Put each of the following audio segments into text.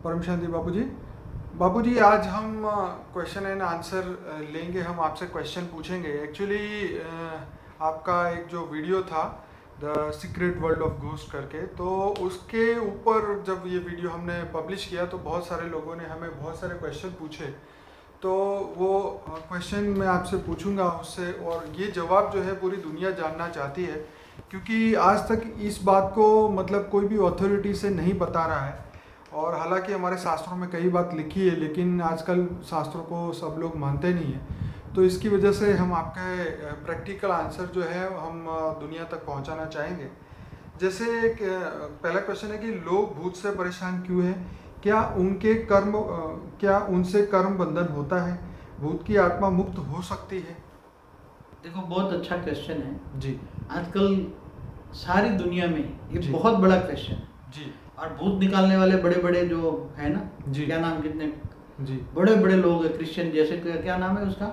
परम शांति बाबूजी। बाबूजी, आज हम क्वेश्चन एंड आंसर लेंगे। हम आपसे क्वेश्चन पूछेंगे। एक्चुअली आपका एक जो वीडियो था the secret world of ghost करके, तो उसके ऊपर जब ये वीडियो हमने पब्लिश किया तो बहुत सारे लोगों ने हमें बहुत सारे क्वेश्चन पूछे। तो वो क्वेश्चन मैं आपसे पूछूंगा उससे, और ये जवाब जो है पूरी दुनिया जानना चाहती है, क्योंकि आज तक इस बात को मतलब कोई भी अथॉरिटी से नहीं बता रहा है। और हालांकि हमारे शास्त्रों में कई बात लिखी है, लेकिन आजकल शास्त्रों को सब लोग मानते नहीं हैं। तो इसकी वजह से हम आपके प्रैक्टिकल आंसर जो है हम दुनिया तक पहुंचाना चाहेंगे। जैसे पहला क्वेश्चन है कि लोग भूत से परेशान क्यों हैं? क्या उनके कर्म क्या उनसे कर्म बंधन होता है? भूत की आत्मा मुक्त हो सकती है? देखो, बहुत अच्छा क्वेश्चन है। जी आजकल सारी दुनिया में ये जी बहुत बड़ा क्वेश्चन है। जी और भूत निकालने वाले बड़े बड़े जो है ना, जी क्या नाम, कितने जी बड़े बड़े लोग हैं क्रिश्चियन जैसे, क्या नाम है उसका?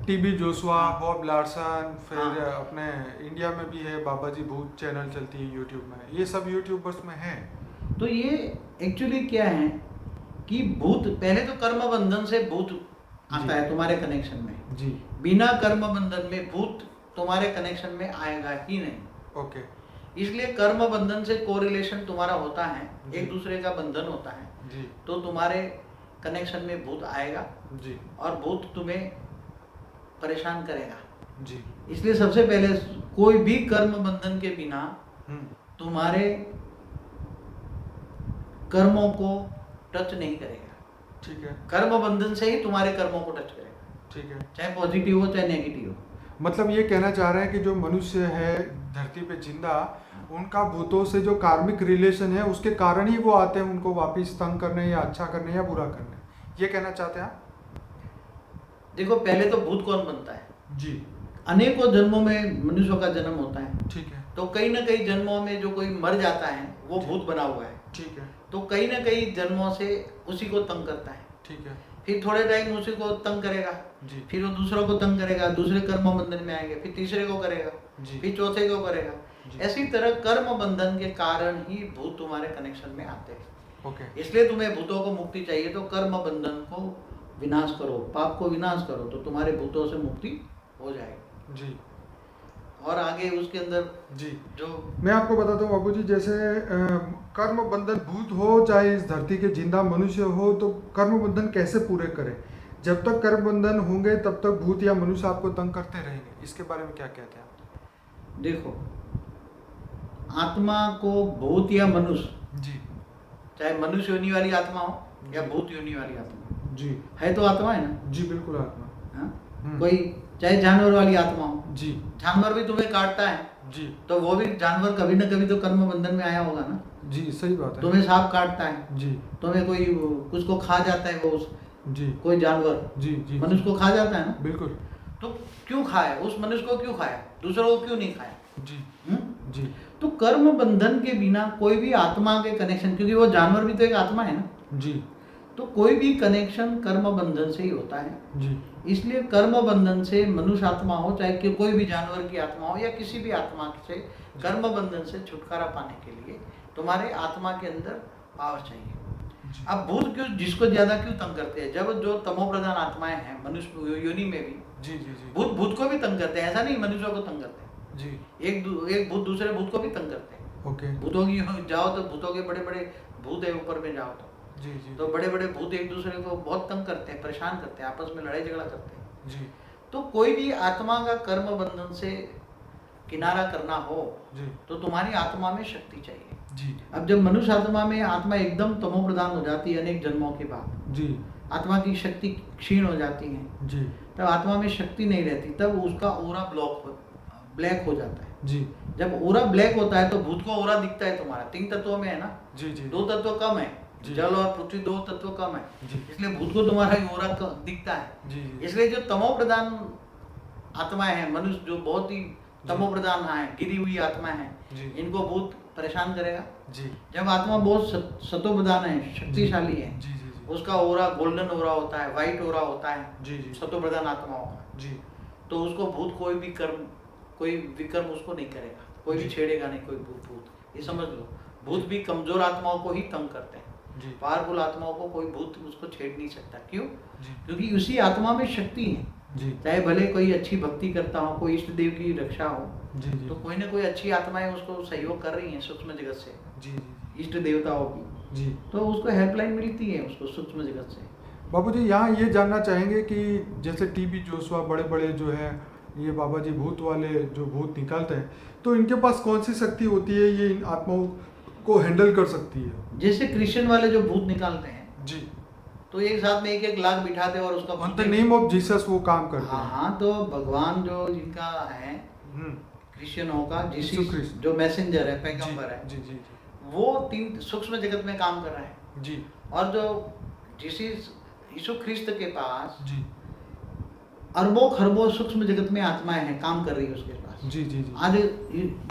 टीबी जोशुआ, हाँ बॉब लार्सन, फिर हाँ। अपने इंडिया में भी है बाबा जी भूत चैनल चलती है यूट्यूब में। ये सब यूट्यूबर्स में है। तो ये एक्चुअली क्या है कि भूत, पहले तो कर्म बंधन से भूत जी आता है तुम्हारे कनेक्शन में। जी बिना कर्म बंधन में भूत तुम्हारे कनेक्शन में आएगा ही नहीं। ओके इसलिए कर्म बंधन से कोरिलेशन तुम्हारा होता है, जी एक दूसरे का बंधन होता है, जी तो तुम्हारे कनेक्शन में भूत आएगा जी और भूत तुम्हें परेशान करेगा। जी इसलिए सबसे पहले कोई भी कर्म बंधन के बिना हम्म तुम्हारे कर्मों को टच नहीं करेगा। ठीक है कर्म बंधन से ही तुम्हारे कर्मों को टच करेगा, ठीक है। चाहे पॉजिटिव हो चाहे नेगेटिव हो। मतलब ये कहना चाह रहे हैं कि जो मनुष्य है धरती पे जिंदा, उनका भूतों से जो कार्मिक रिलेशन है उसके कारण ही वो आते हैं उनको वापिस तंग करने या अच्छा करने या बुरा करने। ये कहना चाहते हैं आप? देखो, पहले तो भूत कौन बनता है? जी अनेकों जन्मों में मनुष्यों का जन्म होता है, ठीक है तो कई ना कई जन्मों में जो कोई मर जाता है वो जी। भूत बना हुआ है। ठीक है तो कई ना कई जन्मों से उसी को तंग करता है। ठीक है फिर थोड़े टाइम उसी को तंग करेगा, जी फिर वो दूसरों को तंग करेगा, दूसरे कर्म बंधन में आएंगे, फिर तीसरे को करेगा, जी फिर चौथे को करेगा। जी ऐसी तरह कर्म बंधन के कारण ही भूत तुम्हारे कनेक्शन में आते हैं। ओके इसलिए तुम्हें भूतों को मुक्ति चाहिए, तो कर्म बंधन को विनाश करो, पाप को विनाश करो, तो तुम्हारे भूतों से मुक्ति हो जाएगी। जी और आगे उसके अंदर जी जो मैं आपको बताता हूँ बाबूजी, जैसे कर्म बंधन भूत हो चाहे इस धरती के जिंदा मनुष्य हो, तो कर्म बंधन कैसे पूरे करें? जब तक कर्म बंधन होंगे तब तक भूत या मनुष्य आपको तंग करते रहेंगे। इसके बारे में क्या कहते हैं आप? देखो, आत्मा को भूत या मनुष्य, जी चाहे मनुष्य योनि वाली आत्मा हो या जी। भूत योनि वाली आत्मा जी है, तो आत्मा है ना। जी बिल्कुल आत्मा। हाँ? कोई चाहे जानवर वाली आत्मा हो, जी जानवर भी तुम्हें काटता है, जी तो वो भी जानवर कभी ना कभी तो कर्म बंधन में आया होगा ना। जी सही बात है। तुम्हें सांप काटता है, जी तुम्हें कोई कुछ को खा जाता है, वो जी कोई जानवर जी जी मनुष्य को खा जाता है ना। बिल्कुल। तो क्यों खाया? उस मनुष्य को क्यों खाया? दूसरों को क्यों नहीं खाया? जी हम्म? जी तो कर्म बंधन के बिना कोई भी आत्मा के कनेक्शन, क्योंकि वो जानवर भी तो एक आत्मा है ना, जी तो कोई भी कनेक्शन कर्म बंधन से ही होता है। जी इसलिए कर्म बंधन से मनुष्य आत्मा हो चाहे कि कोई भी जानवर की आत्मा हो या किसी भी आत्मा से, कर्म बंधन से छुटकारा पाने के लिए तुम्हारे आत्मा के अंदर पावर चाहिए। जी अब भूत क्यों, जिसको ज्यादा क्यों तंग करते हैं? जब जो तमो प्रधान आत्माएं हैं मनुष्य योनि में भी, जी जी जी भूत को भी तंग करते हैं। ऐसा नहीं मनुष्यों को तंग करते हैं, जी एक भूत दूसरे भूत को भी तंग करते हैं। ओके भूतों की जाओ तो भूतों के बड़े बड़े भूत है ऊपर में जाओ जी जी तो बड़े बड़े भूत एक दूसरे को बहुत तंग करते हैं, परेशान करते हैं, आपस में लड़ाई झगड़ा करते हैं। जी तो कोई भी आत्मा का कर्म बंधन से किनारा करना हो जी तो तुम्हारी आत्मा में शक्ति चाहिए। जी अब जब मनुष्य आत्मा में आत्मा एकदम तमो प्रधान हो जाती है अनेक जन्मों के बाद, जी आत्मा की शक्ति क्षीण हो जाती है, जी तब आत्मा में शक्ति नहीं रहती, तब उसका ओरा ब्लैक हो जाता है। जी जब ओरा ब्लैक होता है तो भूत को ओरा दिखता है तुम्हारा, 3 तत्वों में है ना, जी जी 2 तत्व कम है, जी। जल और पृथ्वी 2 तत्व कम है, जी इसलिए भूत को तुम्हारा ओरा दिखता है। जी जी इसलिए जो तमो प्रधान आत्माएं हैं, मनुष्य जो बहुत ही तमो प्रधान है, गिरी हुई आत्माएं हैं, जी इनको भूत परेशान करेगा। जी जब आत्मा बहुत सतो प्रधान है, शक्तिशाली है, जी जी जी उसका ओरा गोल्डन ओरा होता है, व्हाइट ओरा होता है जी जी सतो प्रधान आत्माओं का, जी तो उसको भूत कोई विकर्म उसको नहीं करेगा, कोई भी जी। छेड़ेगा नहीं, कोई भूत। ये समझ लो, भूत भी कमजोर आत्माओं को ही तंग करते हैं। जी पावरफुल आत्माओं को कोई भूत उसको छेड़ नहीं सकता। क्यों? जी क्योंकि उसी आत्मा में शक्ति है। जी चाहे भले कोई अच्छी भक्ति करता हो, कोई इष्ट देव की रक्षा हो, जी जी तो कोई ना कोई अच्छी आत्माएं उसको सहयोग कर रही हैं सूक्ष्म जगत से, जी जी इष्ट देवताओं की। जी। तो उसको हेल्पलाइन मिलती है उसको सूक्ष्म जगत से। बाबू जी यहाँ ये जानना चाहेंगे कि जैसे टीबी जोशुआ बड़े बड़े जो है ये बाबा जी भूत वाले जो भूत निकालते हैं, तो इनके पास कौन सी शक्ति होती है ये इन आत्माओं को हैंडल कर सकती है? जैसे क्रिश्चियन वाले जो भूत निकालते हैं, जी, तो एक साथ में एक एक लाख बिठाते और उसका on the name of Jesus वो काम करते हाँ हैं। हाँ, तो भगवान जो जिनका है हम्म, क्रिश्चियनों का, यीशु जिस क्रिस्ट। जो मैसेंजर है, जी पैगंबर है, जी जी वो 3 सूक्ष्म जगत में काम कर रहा है। जी और जो जिस यीशु ख्रिस्त के पास जी अरबों खरबों सूक्ष्म जगत में आत्माएं हैं, काम कर रही है उसके पास। जी जी जी आज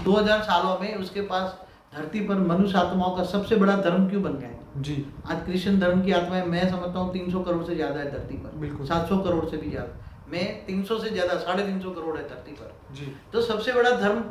2000 सालों में उसके पास धरती पर मनुष्य आत्माओं का सबसे बड़ा धर्म क्यों बन गया है? जी आज क्रिश्चियन धर्म की आत्माएं मैं समझता हूँ 300 करोड़ से ज्यादा है धरती पर, बिल्कुल। 700 करोड़ से भी ज्यादा, मैं 300 से ज्यादा 350 करोड़ है धरती पर। जी तो सबसे बड़ा धर्म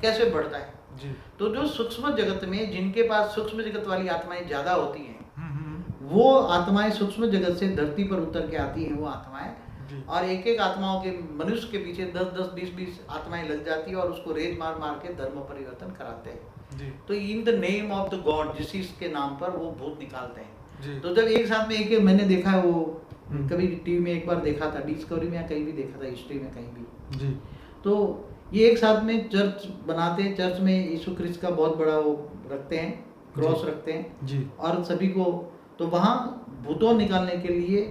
कैसे बढ़ता है? जी। तो जो सूक्ष्म जगत में जिनके पास सूक्ष्म जगत वाली आत्माएं ज्यादा होती हैं, हम्म, वो आत्माएं सूक्ष्म जगत से धरती पर उतर के आती हैं वो आत्माएं, जी और एक एक आत्माओं के मनुष्य के पीछे 10-10, 20-20 आत्माएं लग जाती है और उसको रेत मार मार के धर्म परिवर्तन कराते हैं। जी तो in the name of the God जिस के नाम पर वो भूत निकालते हैं। जी तो जब एक साथ में एक मैंने देखा है वो हम्म। कभी टीवी में एक बार देखा था, डिस्कवरी में या कहीं भी देखा था, हिस्ट्री में कहीं भी। जी तो ये एक साथ में चर्च बनाते हैं, चर्च में यीशु क्रिस्ट का बहुत बड़ा वो रखते हैं, क्रॉस जी। रखते हैं, जी और सभी को, तो वहाँ भूतों निकालने के लिए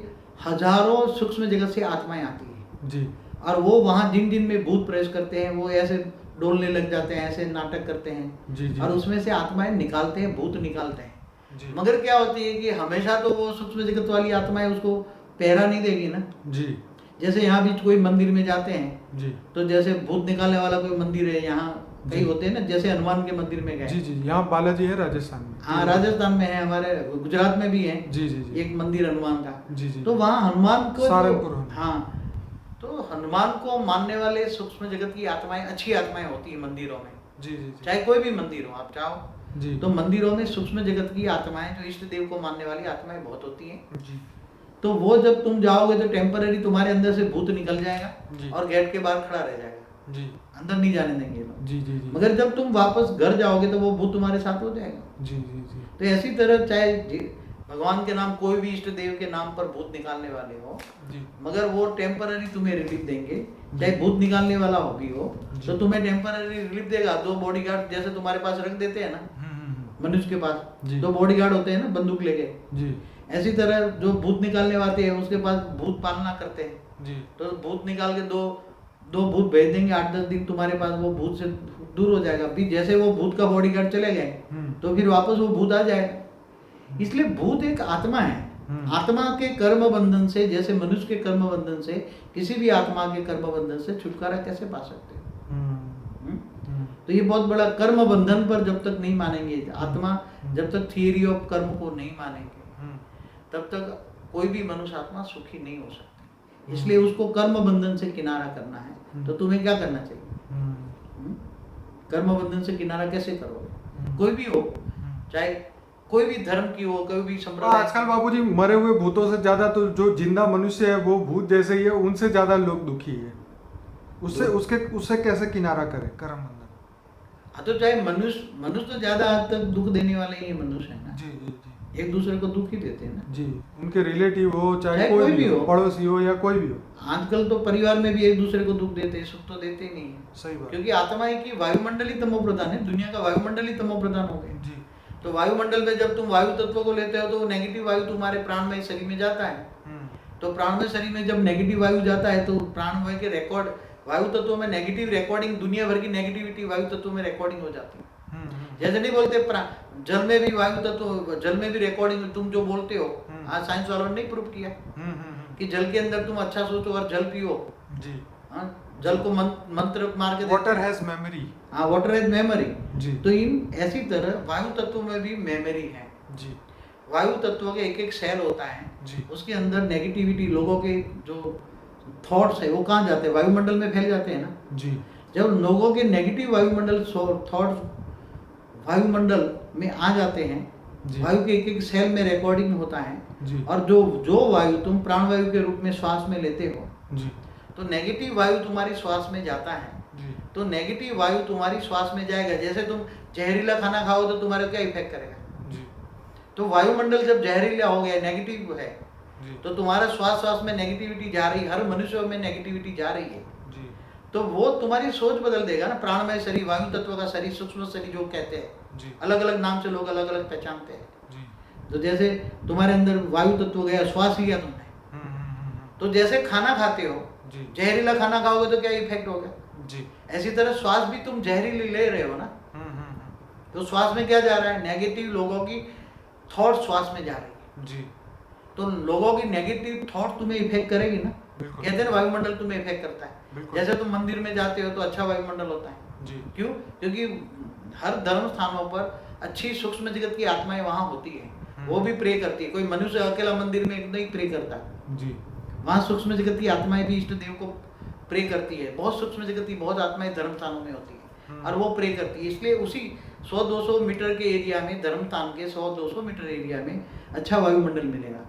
हजारों सूक्ष्म जगत से आत्माएं आती हैं, जी और वो वहाँ जिन जिन में भूत प्रवेश करते हैं वो ऐसे डोलने लग जाते हैं, ऐसे नाटक करते हैं, जी जी और उसमें से आत्माएं निकालते हैं, भूत निकालते हैं। जी मगर क्या होती है कि हमेशा तो वो सूक्ष्म जगत वाली आत्माएं उसको पहरा नहीं देगी ना। जी जैसे यहाँ भी कोई मंदिर में जाते हैं, जी तो जैसे भूत निकालने वाला कोई मंदिर है यहाँ कई जी। होते हैं ना, जैसे हनुमान के मंदिर में जी गए। जी यहाँ बालाजी है राजस्थान में। हाँ, राजस्थान में है, हमारे गुजरात में भी है जी जी जी एक मंदिर हनुमान का। जी जी तो वहाँ हनुमान को सहारनपुर हनुमान। हाँ, तो हनुमान को मानने वाले सूक्ष्म जगत की आत्माएं, अच्छी आत्माएं होती है मंदिरों में, जी जी जी चाहे कोई भी मंदिर हो आप चाहो। जी तो मंदिरों में सूक्ष्म जगत की आत्माएं, जो इष्ट देव को मानने वाली आत्माएं बहुत होती हैं। जी तो वो जब तुम जाओगे तो टेम्पररी तुम्हारे अंदर से भूत निकल जी। जाएगा और गेट के बाहर खड़ा रह जाएगा, जी अंदर नहीं जाने देंगे ये लोग। जी जी जी मगर जब तुम वापस घर जाओगे तो वो भूत तुम्हारे साथ हो जाएगा। जी जी जी तो ऐसी तरह चाहे भगवान के नाम, कोई भी इष्ट देव के नाम पर भूत निकालने वाले हो, जी मगर वो टेम्पररी तुम्हें रिलीफ देंगे। चाहे भूत निकालने वाला हो भी हो जी। तो तुम्हें टेम्पररी रिलीफ देगा। 2 बॉडीगार्ड जैसे तुम्हारे पास रख देते हैं ना, मनुष्य के पास जी। 2 बॉडीगार्ड होते हैं ना बंदूक लेके, जी ऐसी तरह जो भूत निकालने वाले हैं उसके पास भूत पालना करते हैं। जी तो भूत निकाल के दो भूत भेज देंगे, 8-10 दिन तुम्हारे पास वो भूत से दूर हो जाएगा। फिर जैसे वो भूत का बॉडीगार्ड चले गए तो फिर वापस वो भूत आ जाएगा। इसलिए भूत एक आत्मा है। आत्मा के कर्म बंधन से, जैसे मनुष्य के कर्म बंधन से, किसी भी आत्मा के कर्म बंधन से छुटकारा कैसे पा सकते हो? तो ये बहुत बड़ा कर्म बंधन पर जब तक नहीं मानेंगे आत्मा, जब तक थियरी ऑफ कर्म को नहीं मानेंगे तब तक कोई भी मनुष्य आत्मा सुखी नहीं हो सकती। इसलिए उसको कर्म बंधन से किनारा करना है। तो तुम्हें क्या करना चाहिए? कर्म बंधन से किनारा कैसे करोगे? कोई भी हो, चाहे कोई भी धर्म की हो, कोई भी संप्रदाय। आजकल बाबूजी मरे हुए भूतों से ज्यादा तो जो जिंदा मनुष्य है वो भूत जैसे ही है, उनसे ज्यादा लोग दुखी है। उससे कैसे किनारा करें कर्म बंधन? हाँ, तो चाहे मनुष्य तो ज्यादा हद तक दुख देने वाले ही मनुष्य है ना। जी जी जी एक दूसरे को दुख ही देते हैं ना। जी, उनके रिलेटिव हो चाहे कोई कोई भी भी हो, हो, पड़ोसी हो या कोई भी हो। आजकल तो परिवार में भी एक दूसरे को दुख देते हैं, सुख तो देते ही नहीं है। सही बात। क्योंकि आत्मा है कि वायुमंडल ही तमो प्रधान है, दुनिया का वायुमंडल ही तमो प्रधान हो गए। जी तो वायुमंडल में जब तुम वायु तत्व को लेते हो तो नेगेटिव वायु तुम्हारे प्राणमय शरीर में जाता है। तो प्राणमय शरीर में जब नेगेटिव वायु जाता है तो प्राणमय के रिकॉर्ड, वायु तत्व में नेगेटिव रिकॉर्डिंग, दुनिया भर की नेगेटिविटी वायु तत्व में रिकॉर्डिंग हो जाती है। जैसे नहीं बोलते जल में भी वायु तत्व, जल में भी रिकॉर्डिंग, तुम जो बोलते हो, आज साइंस वालों ने नहीं प्रूव किया कि जल के अंदर तुम अच्छा सोचो और जल पियो। जी हाँ, जल को मंत्र मार के वाटर हैज मेमोरी। हाँ, वाटर हैज मेमोरी। जी तो इन ऐसी तरह वायु तत्व में भी मेमोरी है। जी वायु तत्व के एक एक सेल होता है, जी उसके अंदर नेगेटिविटी, लोगों के जो थॉट्स है वो कहाँ जाते हैं? वायुमंडल में फैल जाते हैं ना। जी जब लोगों के नेगेटिव वायुमंडल थॉट्स वायुमंडल में आ जाते हैं जी। वायु के एक एक सेल में रिकॉर्डिंग होता है। जी। और जो जो वायु तुम प्राणवायु के रूप में श्वास में लेते हो, जी। तो नेगेटिव वायु तुम्हारी श्वास में जाता है, जी। तो नेगेटिव वायु तुम्हारी श्वास में जाएगा। जैसे तुम जहरीला खाना खाओ तो तुम्हारे क्या इफेक्ट करेगा। जी। तो वायुमंडल जब जहरीला हो गया, नेगेटिव है, जी। तो तुम्हारा श्वास में नेगेटिविटी जा रही है, हर मनुष्य में नेगेटिविटी जा रही है। जी। तो वो तुम्हारी सोच बदल देगा ना। प्राणमय शरीर, वायु तत्व का शरीर, सूक्ष्म शरीर जो कहते हैं, जी। अलग अलग नाम से लोग अलग अलग पहचानते हैं। जी। तो जैसे तुम्हारे अंदर वायु तत्व गया, श्वास लिया तुमने, तो जैसे खाना खाते हो, जी। जहरीला खाना खाओगे तो क्या इफेक्ट होगा। जी। ऐसी तरह श्वास भी तुम जहरीली ले रहे हो ना, तो श्वास में क्या जा रहा है, नेगेटिव लोगों की थॉट श्वास में जा रही है। जी। तो लोगों की नेगेटिव थॉट तुम्हें इफेक्ट करेगी ना। बिल्कुल। कहते हैं ना वायुमंडल तुम्हें इफेक्ट करता है। बिल्कुल। जैसे तुम मंदिर में जाते हो तो अच्छा वायुमंडल होता है। जी। क्यों? क्योंकि हर धर्म स्थानों पर अच्छी सूक्ष्म जगत की आत्माएं वहां होती है, वो भी प्रे करती है। कोई मनुष्य अकेला मंदिर में नहीं प्रे करता। जी। वहां सूक्ष्म जगत की आत्माएं भी इष्ट देव को प्रे करती है। बहुत सूक्ष्म जगत की बहुत आत्माएं धर्म स्थानों में होती है और वो प्रे करती है। इसलिए उसी 100-200 मीटर के एरिया में, धर्म स्थान के 100-200 मीटर एरिया में अच्छा वायुमंडल मिलेगा।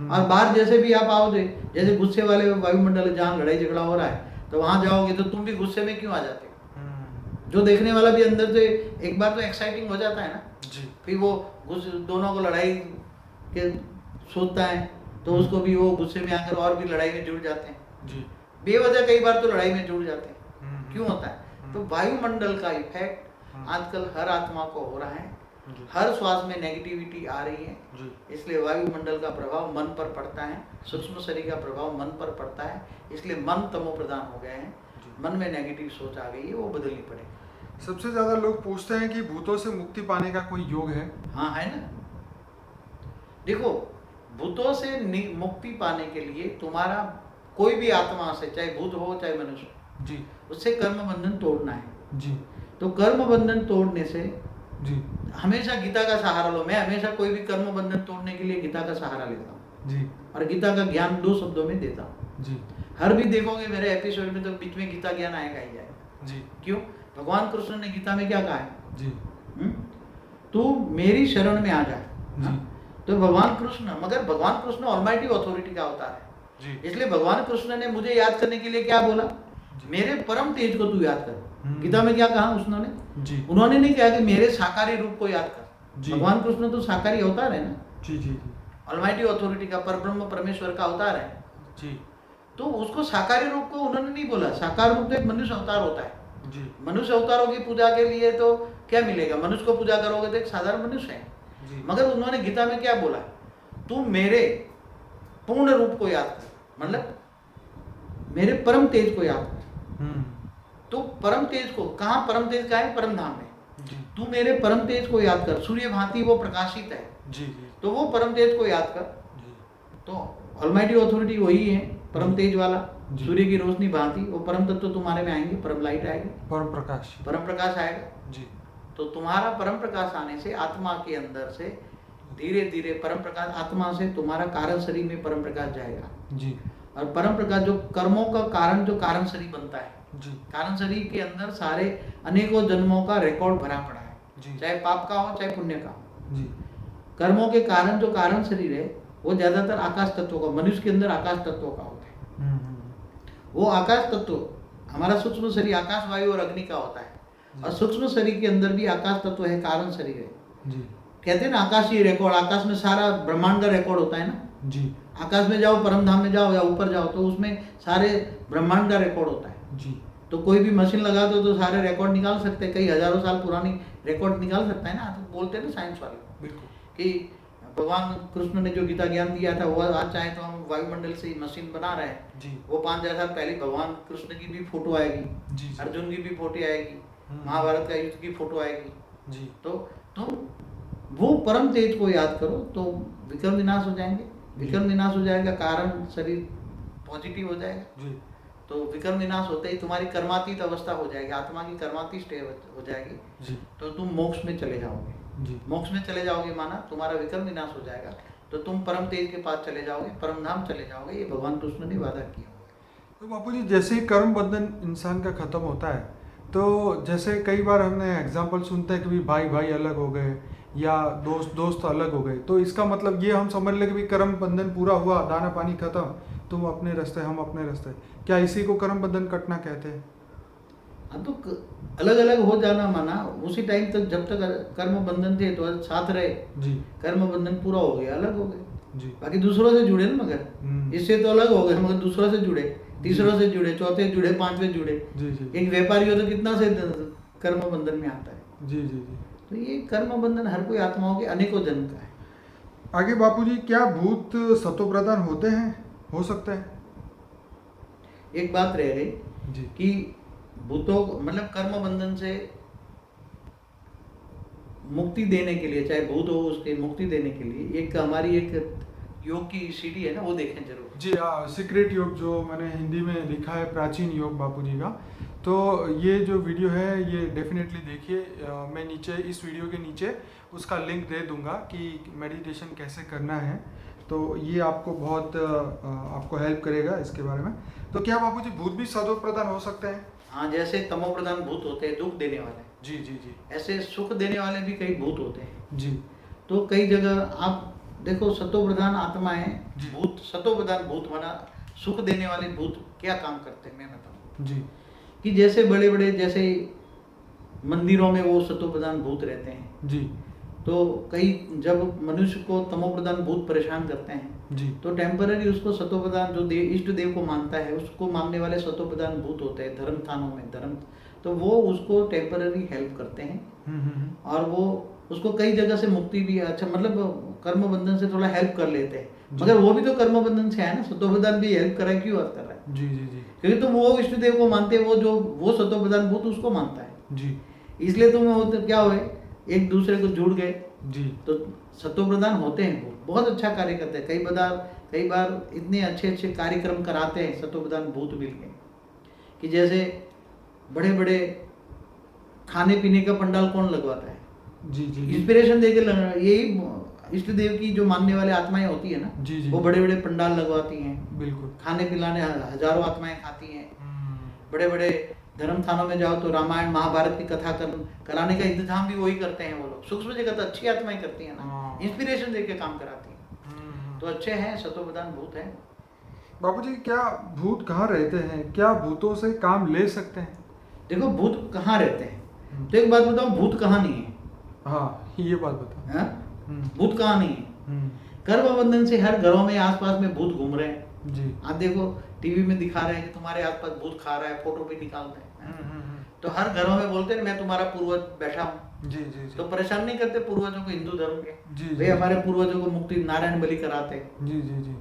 और बाहर जैसे भी आप आओगे, जैसे गुस्से वाले वायुमंडल जहाँ लड़ाई झगड़ा हो रहा है, तो वहां जाओगे तो तुम भी गुस्से में क्यों आ जाते हो। जो देखने वाला भी अंदर से एक बार तो एक्साइटिंग हो जाता है ना। जी। फिर वो दोनों को लड़ाई के सोचता है, तो उसको भी वो गुस्से में आकर और भी लड़ाई में जुड़ जाते हैं। जी। बेवजह कई बार तो लड़ाई में जुड़ जाते हैं। क्यों होता है? तो वायुमंडल का इफेक्ट आजकल हर आत्मा को हो रहा है। हर श्वास में नेगेटिविटी आ रही है। इसलिए वायुमंडल का प्रभाव मन पर पड़ता है, सूक्ष्म शरीर का प्रभाव मन पर पड़ता है। इसलिए मन तमो प्रधान हो गए हैं। मन में नेगेटिव सोच आ गई है, वो बदलनी पड़ेगी। सबसे ज्यादा लोग पूछते हैं कि भूतों से मुक्ति पाने का कोई योग है? हाँ, है ना। देखो, भूतों से मुक्ति पाने के लिए तुम्हारा कोई भी आत्मा से, चाहे भूत हो चाहे मनुष्य, जी, उससे कर्म बंधन तोड़ना है। जी। तो कर्म बंधन तोड़ने से जी। हमेशा गीता का सहारा लो। मैं हमेशा कोई भी कर्म बंधन तोड़ने के लिए गीता का सहारा लेता हूँ। जी। और गीता का ज्ञान 2 शब्दों में देता हूँ। जी। हर भी देखोगे मेरे एपिसोड में तो बीच में गीता ज्ञान आएगा ही आएगा। जी। क्यों? भगवान कृष्ण ने गीता में क्या कहा है? जी। तू मेरी शरण में आ जा। जी। तो भगवान कृष्ण, मगर भगवान कृष्ण ऑलमाइटी अथॉरिटी का अवतार है। जी। इसलिए भगवान कृष्ण ने मुझे याद करने के लिए क्या बोला? मेरे परम तेज को तू याद कर। गीता में क्या कहा उन्होंने? जी। उन्होंने नहीं कहा कि मेरे साकारी रूप को याद कर। जी। भगवान कृष्ण तो साकारी अवतार है ना। जी। जी। ऑलमाइटी अथॉरिटी का, परब्रह्म परमेश्वर का अवतार है। जी। तो उसको साकारी रूप को उन्होंने नहीं बोला। साकार रूप तो एक मनुष्य अवतार होता है। जी। मनुष्य अवतारों की पूजा के लिए तो क्या मिलेगा? मनुष्य को पूजा करोगे तो एक साधारण मनुष्य है। जी। मगर उन्होंने गीता में क्या बोला? तू मेरे पूर्ण रूप को याद कर, मतलब मेरे परम तेज को याद कर। तो परम तेज को कहाँ? परम तेज का है परम धाम में। जी। तू मेरे परम तेज को याद कर। सूर्य भांति वो प्रकाशित है। जी। जी। तो वो परम तेज को याद कर। जी। तो ऑलमाइटी अथॉरिटी वही है, परम तेज वाला। जी। सूर्य की रोशनी भांति वो परम तत्व तुम्हारे में आएंगे, परम लाइट आएगी, परम प्रकाश। परम प्रकाश आएगा। जी। तो तुम्हारा परम प्रकाश आने से आत्मा के अंदर से धीरे धीरे परम प्रकाश, आत्मा से तुम्हारा कारण शरीर में परम प्रकाश जाएगा। जी। और परम प्रकाश जो कर्मों का कारण, जो कारण शरीर बनता है, जी। कारण शरीर के अंदर सारे अनेकों जन्मों का रिकॉर्ड भरा पड़ा है। जी। चाहे पाप का हो चाहे पुण्य का हो। जी। कर्मों के कारण जो कारण शरीर है वो ज्यादातर आकाश तत्व का, मनुष्य के अंदर आकाश तत्व का होता है। वो आकाश तत्व, हमारा सूक्ष्म शरीर आकाश, वायु और अग्नि का होता है। और सूक्ष्म शरीर के अंदर भी आकाश तत्व है, कारण शरीर है। जी। कहते हैं ना आकाशीय रिकॉर्ड, आकाश में सारा ब्रह्मांड का रिकॉर्ड होता है ना। जी। आकाश में जाओ, परम धाम में जाओ या ऊपर जाओ, तो उसमें सारे ब्रह्मांड का रिकॉर्ड होता है। जी। तो कोई भी मशीन लगा दो तो सारे रिकॉर्ड निकाल सकते हैं, कई हजारों साल पुरानी रिकॉर्ड निकाल सकता है ना। तो बोलते हैं ना साइंस वाले बिल्कुल कि भगवान कृष्ण ने जो गीता ज्ञान दिया था वो आज चाहे तो हम वायुमंडल से मशीन बना रहे हैं। जी। वो 5000 साल पहले भगवान कृष्ण की भी फोटो आएगी, जी। जी। अर्जुन की भी फोटो आएगी, महाभारत का युद्ध की फोटो आएगी। जी। तो वो परम तेज को याद करो तो विक्रम विनाश हो जाएंगे। विक्रम विनाश हो जाएगा, कारण शरीर पॉजिटिव हो जाएगा। जी। तो विक्रम विनाश होते ही तुम्हारी कर्मातीत अवस्था हो जाएगी, आत्मा की कर्मातीत स्टे हो जाएगी। जी। तो तुम मोक्ष में चले जाओगे। जी। मोक्ष में चले जाओगे माना तुम्हारा विक्रम विनाश हो जाएगा, तो तुम परम तेज के पास चले जाओगे, परम धाम चले जाओगे। ये भगवान कृष्ण ने वादा किया। तो बापू जी, जैसे ही कर्म बंधन इंसान का खत्म होता है, तो जैसे कई बार हमने एग्जाम्पल सुनते हैं कि भाई भाई अलग हो गए, या दोस्त अलग हो गए, तो इसका मतलब ये हम समझ लें कि भी कर्म बंधन पूरा हुआ, दाना पानी खत्म, तुम अपने रास्ते हम अपने रास्ते। क्या इसी को कर्म बंधन कटना कहते हैं? हाँ तो अलग अलग हो जाना माना, उसी टाइम तक जब तक कर्म बंधन थे तो साथ रहे, जी कर्म बंधन पूरा हो गया अलग हो गए। जी। बाकी दूसरों से जुड़े ना, मगर इससे तो अलग हो गए, मगर दूसरों से जुड़े, तीसरों से जुड़े, चौथे जुड़े, पांचवें जुड़े। जी जी एक व्यापारी हो तो कितना से कर्म बंधन में आता है। जी जी जी। तो ये कर्म बंधन हर कोई आत्माओं के अनेकों जन्म का है। आगे बापूजी, क्या भूत सतो प्रधान होते हैं, हो सकते हैं? एक बात रह गई जी कि भूतों मतलब कर्म बंधन से मुक्ति देने के लिए, चाहे भूत हो उसके मुक्ति देने के लिए एक हमारी एक योग की सीढ़ी है ना, वो देखें जरूर। जी। सीक्रेट योग जो मैंने हिंदी में लिखा है, प्राचीन योग बापूजी का, तो ये जो वीडियो है ये डेफिनेटली देखिए। मैं नीचे इस वीडियो के नीचे उसका लिंक दे दूंगा कि मेडिटेशन कैसे करना है, तो ये आपको बहुत आपको हेल्प करेगा इसके बारे में। तो क्या बापूजी भूत भी सतो प्रधान हो सकते हैं? हाँ, जैसे तमो प्रधान भूत होते हैं दुख देने वाले, जी जी जी ऐसे सुख देने वाले भी कई भूत होते हैं। जी तो कई जगह आप देखो, सतो प्रधान आत्माएं, जी। भूत सतो प्रधान भूत माना सुख देने वाले भूत क्या काम करते हैं मैं बताऊं। जी कि जैसे बड़े बड़े जैसे मंदिरों में वो सतो प्रधान भूत रहते हैं, जी तो कई जब मनुष्य को तमो प्रधान भूत परेशान करते हैं जी तो टेम्पररी उसको सतो प्रधान जो इष्ट देव को मानता है उसको मानने वाले सतो प्रधान भूत होते हैं धर्म स्थानों में, धर्म, तो वो उसको टेम्पररी हेल्प करते हैं। और वो उसको कई जगह से मुक्ति भी, अच्छा मतलब कर्म बंधन से थोड़ा हेल्प कर लेते हैं, जी। मगर वो भी तो कर्म बंधन से है ना, सतो प्रधान भी हेल्प कर रहा है, क्यों कर रहा है? जी जी जी क्योंकि तुम वो इष्ट देव को मानते हैं, वो सतो प्रधान भूत उसको मानता है, जी इसलिए तुम तो क्या हुए, एक दूसरे को जुड़ गए, जी तो सतो प्रधान होते हैं। वो बहुत अच्छा कार्य करते हैं, कई बार इतने अच्छे अच्छे कार्यक्रम कराते हैं सतो प्रधान भूत मिलके, कि जैसे बड़े बड़े खाने पीने का पंडाल कौन लगवाता है? जी जी जी इंस्पिरेशन देके यही इष्ट देव की जो मानने वाले आत्माएं होती है ना, जी जी वो बड़े बड़े पंडाल लगवाती हैं, बिल्कुल। खाने पिलाने हजारों आत्माएं खाती हैं। बड़े बड़े धर्म स्थानों में जाओ तो रामायण महाभारत की कथा कराने का इंतजाम भी वही करते हैं वो लोग। सूक्ष्म जगत तो अच्छी आत्माएं करती हैं ना, हाँ। इंस्पिरेशन देके काम कराती हैं, तो अच्छे हैं, सतो प्रधान भूत हैं। बापूजी, क्या भूत कहाँ रहते हैं? क्या भूतों से काम ले सकते हैं? देखो भूत कहाँ रहते हैं, तो एक बात बताओ, भूत कहाँ नहीं है? हाँ, ये बात बताओ। हाँ? भूत कहाँ नहीं है? कर्म बंधन से हर घरों में आसपास में भूत घूम रहे हैं। जी आप देखो टीवी में दिखा रहे हैं कि तुम्हारे आसपास भूत खा रहा है, फोटो भी निकालते हैं। तो हर घरों में बोलते हैं मैं तुम्हारा पूर्वज बैठा हूँ। जी जी तो परेशान नहीं करते पूर्वजों को हिंदू धर्म के, जी वे हमारे पूर्वजों को मुक्ति नारायण बलि कराते हैं। जी जी जी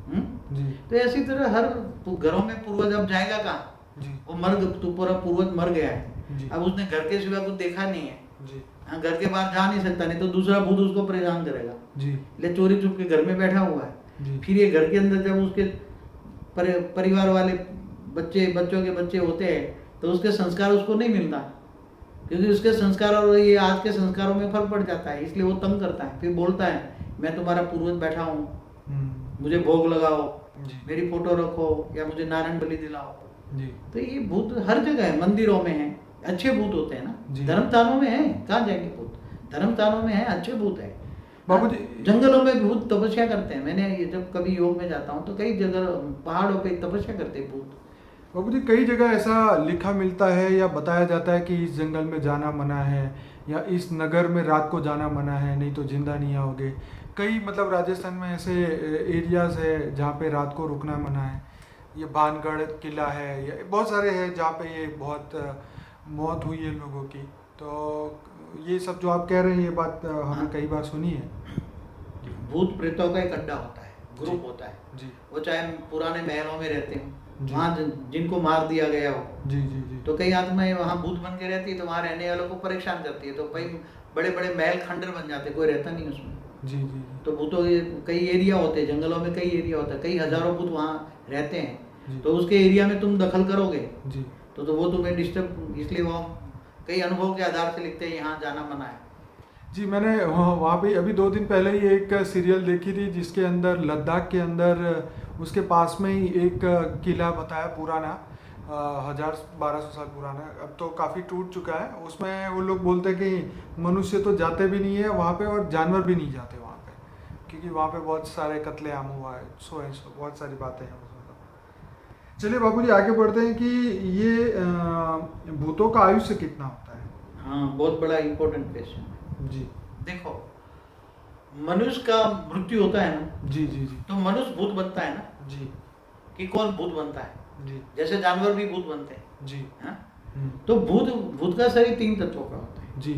जी तो ऐसी तरह हर घरों में पूर्वज अब जाएगा कहाँ? जी वो तो पूरा पूर्वज मर गया है, जी अब उसने घर के सिवा कुछ देखा नहीं है, जी हाँ, घर के बाहर जा नहीं सकता, नहीं तो दूसरा भूत उसको परेशान करेगा, जी इसलिए चोरी छुप के घर में बैठा हुआ है। जी फिर ये घर के अंदर जब उसके परिवार वाले बच्चों के बच्चे होते हैं तो उसके संस्कार उसको नहीं मिलता, क्योंकि उसके संस्कार और ये आज के संस्कारों में फर्क पड़ जाता है, इसलिए वो तंग करता है। फिर बोलता है मैं तुम्हारा पूर्वज बैठा हूँ, मुझे भोग लगाओ, जी मेरी फोटो रखो, या मुझे नारायण बलि दिलाओ। जी तो ये भूत हर जगह है, मंदिरों में है, अच्छे भूत होते हैं जी। ना, धर्म स्थानों में है, कहाँ जाएंगे भूत? धर्म स्थानों में है, अच्छे भूत है। बाबूजी, जंगलों में भूत तपस्या करते हैं, मैंने ये जब कभी योग में जाता हूँ तो कई जगह पहाड़ों पे तपस्या करते हैं भूत। बाबूजी, कई जगह ऐसा लिखा मिलता है या बताया जाता है कि इस जंगल में जाना मना है, या इस नगर में रात को जाना मना है, नहीं तो जिंदा नहीं आओगे। कई मतलब राजस्थान में ऐसे एरियाज है जहाँ पे रात को रुकना मना है। ये बानगढ़ किला है, या बहुत सारे हैं जहाँ पे ये बहुत मौत हुई है लोगों की। तो ये सब जो आप कह रहे हैं ये बात हमने कई बार सुनी है। भूत प्रेतों का एक अड्डा होता है, ग्रुप होता है जी वो, चाहे पुराने महलों में रहते हो, जी। वहाँ जिनको मार दिया गया हो, जी जी जी तो कई आत्माएं वहाँ भूत बन के रहती है, तो वहाँ रहने वालों को परेशान करती है, तो कई बड़े बड़े महल खंडर बन जाते, कोई रहता नहीं उसमें। जी जी तो भूतों के कई एरिया होते हैं, जंगलों में कई एरिया होता है, कई हजारों भूत वहाँ रहते हैं। जी। तो उसके एरिया में तुम दखल करोगे जी तो वो तुम्हें डिस्टर्ब, इसलिए वो कई अनुभव के आधार से लिखते हैं यहाँ जाना मना है। जी। मैंने वहाँ पे अभी 2 दिन पहले ही एक सीरियल देखी थी जिसके अंदर लद्दाख के अंदर उसके पास में ही एक किला बताया पुराना, 1200 साल पुराना है, अब तो काफ़ी टूट चुका है। उसमें वो लोग बोलते हैं कि मनुष्य तो जाते भी नहीं है वहाँ पे और जानवर भी नहीं जाते वहाँ पे, क्योंकि वहाँ पे बहुत सारे कत्लेआम हुआ है, सो बहुत सारी बातें हैं उसमें तो। चलिए बाबूजी आगे बढ़ते हैं कि ये भूतों का आयुष्य कितना होता है। हाँ, बहुत बड़ा इम्पोर्टेंट क्वेश्चन है। जी देखो, मनुष्य का मृत्यु होता है ना, जी जी जी तो मनुष्य भूत बनता है ना, जी कि कौन भूत बनता है? जी जैसे जानवर भी भूत बनते हैं। जी हाँ? हम्म, तो भूत का शरीर 3 तत्वों का होता है। जी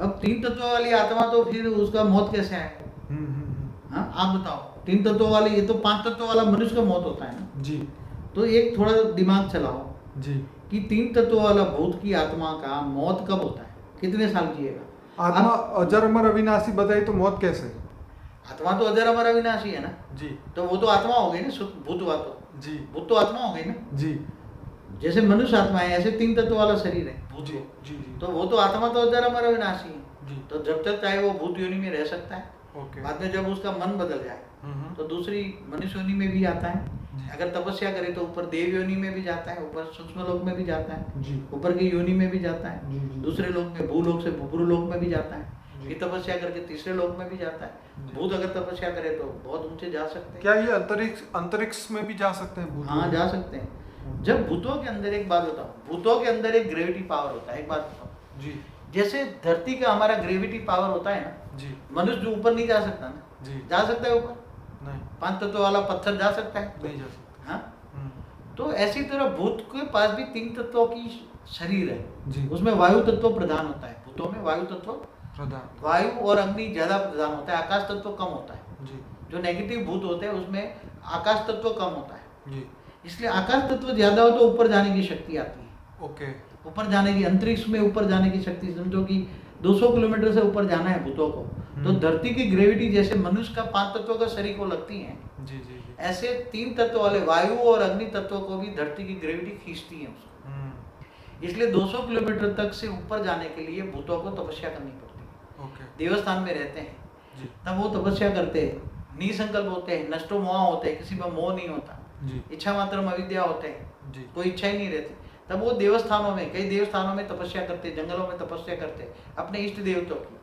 अब 3 तत्वों वाली आत्मा, तो फिर उसका मौत कैसे आएगा? हम्म। हाँ, आप बताओ। 3 तत्वों वाली, ये तो 5 तत्वों वाला मनुष्य का मौत होता है ना। जी तो एक थोड़ा दिमाग चलाओ जी कि 3 तत्वों वाला भूत की आत्मा का मौत कब होता है, कितने साल जिएगा? आत्मा अब अजर अमर अविनाशी बताई तो मौत कैसे? आत्मा तो अजर अमर अविनाशी है ना, जी तो वो तो आत्मा हो गई ना, भूत हुआ तो। जी भूत तो आत्मा हो गई ना। जी जैसे मनुष्य आत्मा है, ऐसे 3 तत्व वाला शरीर है भूत जी को। जी जी तो वो तो आत्मा तो अजर अमर अविनाशी है। जी तो जब तक चाहे वो भूत योनि में रह सकता है। ओके बाद में जब उसका मन बदल जाए तो दूसरी मनुष्य योनि में भी आता है। जी। अगर तपस्या करे तो ऊपर देव योनि में भी जाता है, ऊपर सूक्ष्म लोक में भी जाता है, जी ऊपर की योनि में भी जाता है, जी, जी। दूसरे लोक में भूलोक से भूपुर लोक में भी जाता है, जी। फिर तपस्या करके तीसरे लोक में भी जाता है। जी। भूत अगर तपस्या करे तो बहुत ऊंचे जा सकते हैं। क्या ये अंतरिक्ष में भी जा सकते हैं भूत? हाँ, जा सकते हैं। जब भूतों के अंदर, एक बात बताओ, भूतों के अंदर एक ग्रेविटी पावर होता है। एक बात बताओ, जी जैसे धरती का हमारा ग्रेविटी पावर होता है ना, जी मनुष्य जो ऊपर नहीं जा सकता ना, जी जा सकता है ऊपर? नहीं 5 तत्व वाला पत्थर जा सकता है? नहीं जा सकते। हाँ, तो ऐसी तरह भूत के पास भी 3 तत्वों की शरीर है। जी। उसमें वायु तत्व प्रधान होता है। भूतों में वायु तत्व, प्रधान। वायु और अग्नि ज्यादा प्रधान होता है, आकाश तत्व कम होता है। जी जो नेगेटिव भूत होते हैं उसमें आकाश तत्व कम होता है। जी इसलिए आकाश तत्व ज्यादा हो तो ऊपर जाने की शक्ति आती है। ओके ऊपर जाने की, अंतरिक्ष में ऊपर जाने की शक्ति, समझो कि 200 किलोमीटर से ऊपर जाना है भूतों को, तो धरती की ग्रेविटी जैसे मनुष्य का 5 तत्वों का शरीर को लगती है, जी जी जी ऐसे 3 तत्व वाले वायु और अग्नि तत्वों को भी धरती की ग्रेविटी खींचती है उसको। इसलिए 200 किलोमीटर तक से ऊपर जाने के लिए भूतों को तपस्या करनी पड़ती है। ओके देवस्थान में रहते हैं जी तब वो तपस्या करते हैं, निसंकल्प होते हैं, नष्टो मोह होते हैं, किसी में मोह नहीं होता, जी इच्छा मात्र अविद्या होते हैं, जी कोई इच्छा ही नहीं रहती। तब वो देवस्थानों में, कई देवस्थानों में तपस्या करते, जंगलों में तपस्या करते अपने इष्ट देवताओं की,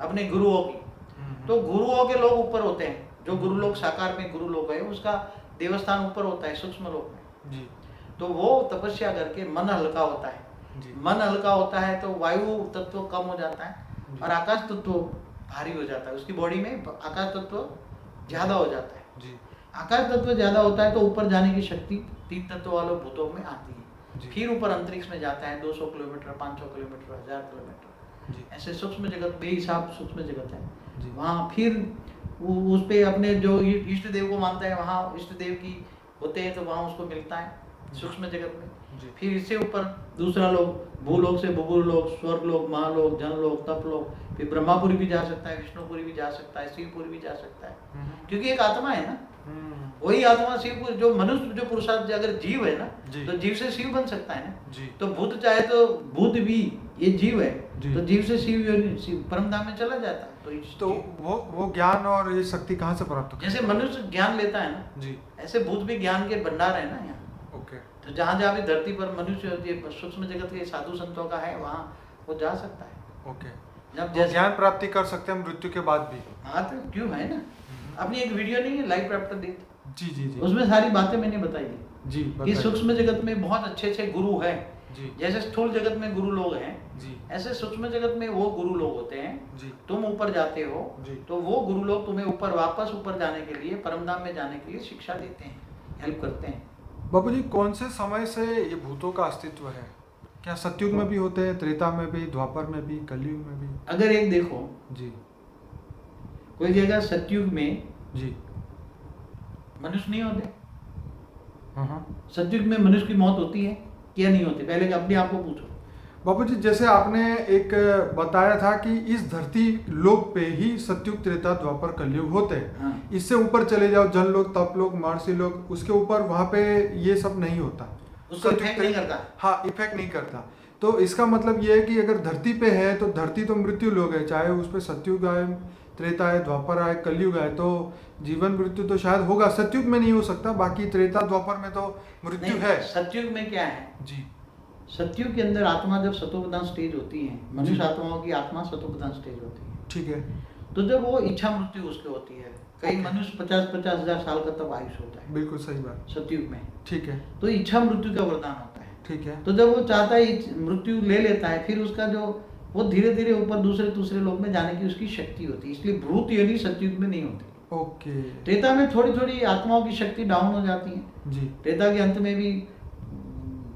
अपने गुरुओं की। तो गुरुओं के लोग ऊपर होते हैं, जो गुरु लोग साकार में गुरु लोग है, उसका देवस्थान ऊपर होता है सूक्ष्म लोक में। जी तो वो तपस्या करके मन हल्का होता है। जी मन हल्का होता है तो वायु तत्व कम हो जाता है जी। और आकाश तत्व भारी हो जाता है। उसकी बॉडी में आकाश तत्व ज्यादा हो जाता है। जी आकाश तत्व ज्यादा होता है तो ऊपर जाने की शक्ति 3 तत्व वालों भूतों में आती जी। है। फिर ऊपर अंतरिक्ष में जाता है 200 किलोमीटर, 500 किलोमीटर, 1000 किलोमीटर, जी ऐसे सूक्ष्म जगत, बेहिसाब सूक्ष्म जगत है। जी। वहाँ फिर उस पे अपने जो इष्ट देव को मानता है, वहाँ इष्ट देव की होते हैं तो वहाँ उसको मिलता है सूक्ष्म जगत में। जी। फिर इससे ऊपर दूसरा लोक, भूलोक से भूगुर लोक, स्वर्ग लोक, महालोक, जनलोक, तपलोक, फिर ब्रह्मापुरी भी जा सकता है, विष्णुपुरी भी जा सकता है, शिवपुरी भी जा सकता है, क्योंकि एक आत्मा है ना। वही आत्मा शिव, जो मनुष्य, जो पुरुषार्थ अगर जीव है ना, जी। तो जीव से शिव बन सकता है ना। जी। तो भूत चाहे तो भूत भी, ये जीव है, जी। तो जीव से शिव परम धाम में चला जाता है। तो वो ज्ञान और ये शक्ति कहाँ से प्राप्त जैसे मनुष्य ज्ञान लेता है ना, जी ऐसे भूत भी ज्ञान के भंडार है ना यहाँ। ओके तो जहाँ जहाँ भी धरती पर मनुष्य, ये सूक्ष्म जगत के साधु संतों का है, वहाँ वो जा सकता है। ओके जब वो जैसे ज्ञान प्राप्ति कर सकते हैं मृत्यु के बाद भी। हाँ, तो क्यों है ना, अपनी एक वीडियो नहीं है लाइफ रैप्टर दी, जी जी जी उसमें सारी बातें मैंने बताई है जी कि बताइए। सूक्ष्म जगत में बहुत अच्छे अच्छे गुरु हैं। जी जैसे स्थूल जगत में गुरु लोग हैं, जी ऐसे सूक्ष्म जगत में वो गुरु लोग होते हैं। जी तुम ऊपर जाते हो जी। तो वो गुरु लोग तुम्हें ऊपर, वापस ऊपर जाने के लिए, परमधाम में जाने के लिए शिक्षा देते हैं, हेल्प करते हैं। बाबू जी कौन से समय से ये भूतों का अस्तित्व है? क्या सतयुग में भी होते हैं, त्रेता में भी, द्वापर में भी, कलयुग में भी? अगर एक देखो, जी कोई जगह सतयुग में जी मनुष्य नहीं होते। हाँ सतयुग में मनुष्य की मौत होती है क्या नहीं होती? पहले अपने आप को पूछो। बाबूजी जैसे आपने एक बताया था कि इस धरती लोक पे ही सतयुग, त्रेता, द्वापर, कलयुग होते हैं। हाँ। इससे ऊपर चले जाओ, जन लोक, तप लोक, महर्षि लोक, उसके ऊपर वहाँ पे ये सब नहीं होता, उसको इफेक्ट नहीं करता। हाँ इफेक्ट नहीं करता। तो इसका मतलब ये है कि अगर धरती पे है तो धरती तो मृत्यु लोक है, चाहे उस पर सतयुग आए त्रेता है, द्वापर है, कलयुग है, तो जीवन मृत्यु तो शायद होगा, सतयुग में नहीं हो सकता, बाकी त्रेता द्वापर में तो मृत्यु नहीं, है। सतयुग में क्या है, जी सतयुग के अंदर आत्मा जब सतोप्रधान स्टेज होती है, जी। मनुष्य आत्माओं की आत्मा सतोप्रधान स्टेज होती है, ठीक है। तो जब वो इच्छा मृत्यु उसके होती है, कई ओके। मनुष्य 50-50 हजार साल का तब आयुष होता है बिल्कुल सही बात। सतयुग में, ठीक है। तो इच्छा मृत्यु का वरदान होता है। ठीक है। तो जब वो चाहता है मृत्यु ले लेता है, फिर उसका जो वो धीरे धीरे ऊपर दूसरे दूसरे लोक में जाने की उसकी शक्ति होती है, इसलिए भूत योनि सतयुग में नहीं होती। ओके। त्रेता में थोड़ी थोड़ी आत्माओं की शक्ति डाउन हो जाती है। जी त्रेता के अंत में भी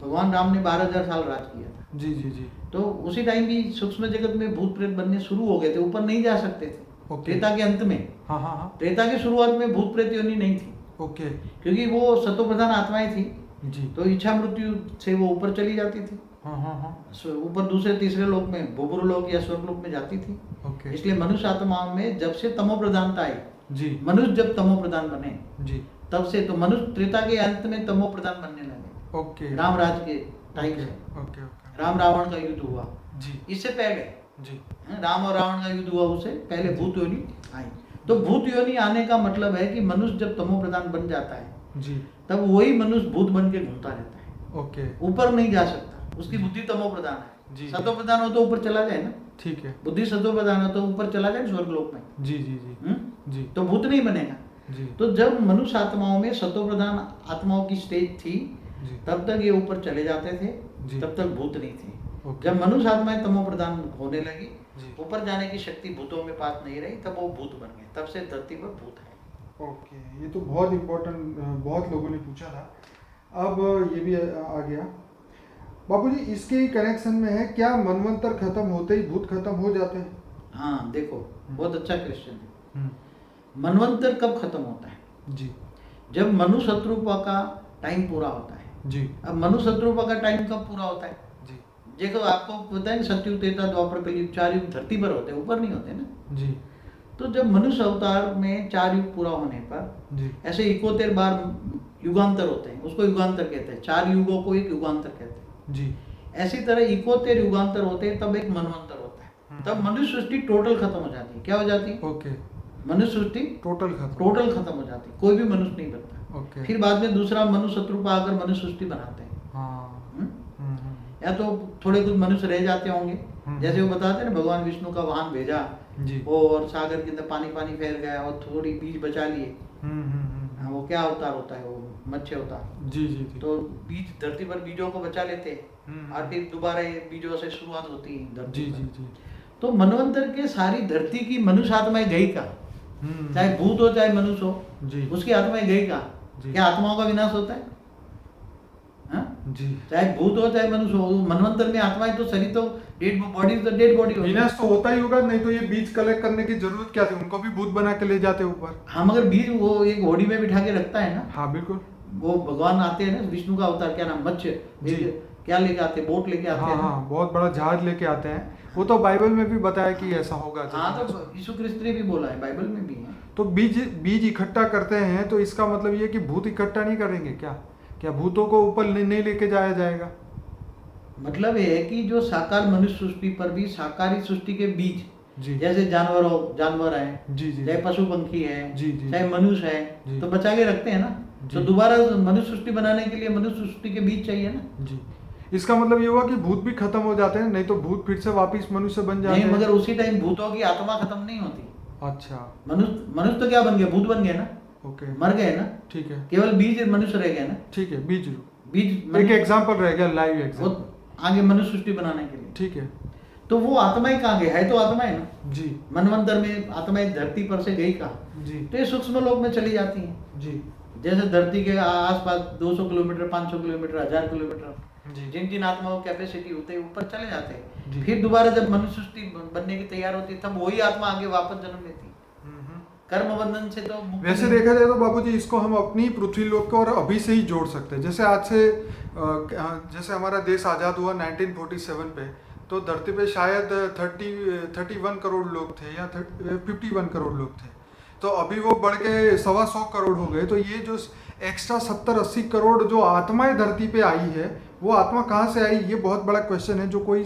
भगवान राम ने 12,000 साल राज किया था, जी जी जी। तो उसी टाइम भी सूक्ष्म जगत में भूत प्रेत बनने शुरू हो गए थे, ऊपर नहीं जा सकते थे। ओके। त्रेता के अंत में, हाँ हाँ हाँ। त्रेता की शुरुआत में भूत प्रेत योनि नहीं थी, ओके। क्योंकि वो सतोप्रधान आत्माएं थी, जी। तो इच्छा मृत्यु से वो ऊपर चली जाती थी, हाँ हाँ हाँ। ऊपर दूसरे तीसरे लोक में, भूपुर लोक या स्वर्ग लोक में जाती थी। ओके। इसलिए मनुष्य आत्माओं में जब से तमो प्रधानता आई, जी मनुष्य जब तमो प्रधान बने, जी। तब से तो मनुष्य त्रेता के अंत में तमो प्रधान बनने लगे, ओके। रामराज के टाइम ओके से। Okay okay. राम रावण का युद्ध हुआ, जी इससे पहले जी। राम और रावण का युद्ध हुआ, उससे पहले भूत योनि आई। तो भूत योनि आने का मतलब है कि मनुष्य जब तमो प्रधान बन जाता है, जी। तब वही मनुष्य भूत बन के घूमता रहता है, ओके। ऊपर नहीं जा सकता, उसकी बुद्धि तमो प्रधान है। जी। सतो प्रधान हो तो ऊपर चला जाए ना, ठीक है। बुद्धि सतो प्रधान हो तो ऊपर चला जाए स्वर्ग लोक में। जी जी जी हम्म? जी तो भूत नहीं बनेगा। जी तो जब मनुष्य आत्माओं में सतो प्रधान आत्माओं की स्टेज थी, जी तब तक ये ऊपर चले जाते थे, जी। तब तक भूत नहीं थी। ओके। जब मनुष्य आत्माएं तमो प्रधान होने लगी, जी। ऊपर जाने की शक्ति भूतों में पास नहीं रही, तब वो भूत बन गए, तब से धरती पर भूत है। ओके, ये तो बहुत इम्पोर्टेंट, बहुत लोगों ने पूछा था। अब ये भी आ गया बाबूजी, इसके कनेक्शन में है, क्या मनवंतर खत्म होते ही भूत खत्म हो जाते हैं? हाँ देखो, बहुत अच्छा क्वेश्चन है। हम्म, मनवंतर कब खत्म होता है? जी जब मनु शत्रुपा का टाइम पूरा होता है। जी अब मनु शत्रुपा का टाइम कब पूरा होता है? जी देखो, आपको पता है सतयुग, त्रेता, द्वापर, कलयुग, 4 युग धरती पर होते हैं, ऊपर नहीं होते ना। जी तो जब मनुष्य अवतार में 4 युग पूरा होने पर जी ऐसे 71 बार युगांतर होते हैं, उसको युगांतर कहते हैं। 4 युगों को एक युगांतर कहते हैं। जी ऐसी तरह 71 युगांतर होते हैं, तब एक मनवंतर होता है, तब मनुष्य सृष्टि टोटल खत्म हो जाती है। क्या हो जाती है? ओके, मनुष्य सृष्टि टोटल खत्म। टोटल खत्म हो जाती है, कोई भी मनुष्य नहीं बनता। ओके। फिर बाद में दूसरा मनु शत्रुपा आकर मनुष्य सृष्टि बनाते हैं। हाँ। हम्म? हम्म, या तो थोड़े कुछ मनुष्य रह जाते होंगे, हम्म। जैसे वो बताते हैं ना, भगवान विष्णु का वाहन भेजा जी। और सागर के अंदर पानी पानी फैल गया और थोड़ी बीज बचा लिए। हम्म। वो क्या अवतार होता है? वो मत्स्य अवतार। जी जी जी। तो बीज, धरती पर बीजों को बचा लेते हैं और फिर दोबारा ये बीजों से शुरुआत होती है धरती जी पर। जी जी। तो मनवंतर के सारी धरती की मनुष्य आत्माएं गई का, चाहे भूत हो चाहे मनुष्य हो, जी उसकी आत्माएं गई का। जी। क्या आत्माओं का विनाश होता है? हाँ? जी। चाहे भूत हो चाहे मनुष्य हो, मनवंतर में आत्माएं तो शरीर तो डेड बॉडी, तो डेड बॉडी होती है। विनाश तो होता ही होगा, नहीं तो ये बीज कलेक्ट करने की जरूरत क्या थी? उनको भी भूत बना के ले जाते ऊपर। हाँ, मगर बीज वो एक घोड़ी में बिठा के रखता है ना। हाँ बिल्कुल। वो भगवान आते हैं ना, विष्णु का अवतार, क्या नाम, मत्स्य, जी। क्या लेके आते हैं? बोट लेके आते हाँ हैं ना। हाँ, बहुत बड़ा जहाज लेके आते हैं। वो तो बाइबल में भी बताया कि ऐसा होगा। हाँ, तो यीशु क्रिस्त ने भी बोला है, बाइबल में भी है। तो बीज इकट्ठा करते हैं, तो इसका मतलब ये कि भूत इकट्ठा नहीं करेंगे क्या? क्या भूतों को ऊपर नहीं लेके जाया जाएगा? मतलब ये है कि जो साकार मनुष्य सृष्टि पर भी साकारी सृष्टि के बीज, जी जैसे जानवर है, जी जी चाहे पशु पंखी है, जी जी चाहे मनुष्य है, जी। तो बचा के रखते हैं ना। जी। तो दोबारा मनुष्य सृष्टि बनाने के लिए मनुष्य सृष्टि के बीज चाहिए ना। जी। इसका मतलब ये हुआ कि भूत भी खत्म हो जाते हैं, नहीं तो भूत फिर से वापिस मनुष्य बन जाते नहीं, हैं। मगर उसी टाइम भूतों की आत्मा खत्म नहीं होती। अच्छा, मनुष्य तो क्या बन गया? भूत बन गए ना, ओके, मर गए ना। ठीक है केवल बीज मनुष्य रह गए ना। ठीक है। बीज बीज एक एग्जांपल रह गया, लाइव एग्जांपल। वो आगे मनुष्य सृष्टि बनाने के लिए। ठीक है। तो वो आत्माएं कहाँ गई? है तो आत्माएं ना। जी मनवंतर में आत्माएं धरती पर से गई कहाँ? जी तो ये सूक्ष्म लोक में चली जाती हैं। जी जैसे धरती के आसपास 200 किलोमीटर, 500 किलोमीटर, 1000 किलोमीटर, जी जिन जिन आत्माओं की कैपेसिटी होते हैं ऊपर चले जाते जी। हैं। फिर दोबारा जब मनुष्य सृष्टि बनने की तैयार होती है, तब वही आत्मा आगे वापस जन्म लेती है। कर्म बंधन से तो मुक्ति वैसे नहीं। देखा जाए तो बाबूजी, इसको हम अपनी पृथ्वी लोक को और अभी से ही जोड़ सकते हैं। जैसे आज से जैसे हमारा देश आज़ाद हुआ 1947 पे, तो धरती पे शायद 31 करोड़ लोग थे या 51 करोड़ लोग थे। तो अभी वो बढ़ के 125 करोड़ हो गए। तो ये जो एक्स्ट्रा 70-80 करोड़ जो आत्माएं धरती पे आई है, वो आत्मा कहाँ से आई? ये बहुत बड़ा क्वेश्चन है, जो कोई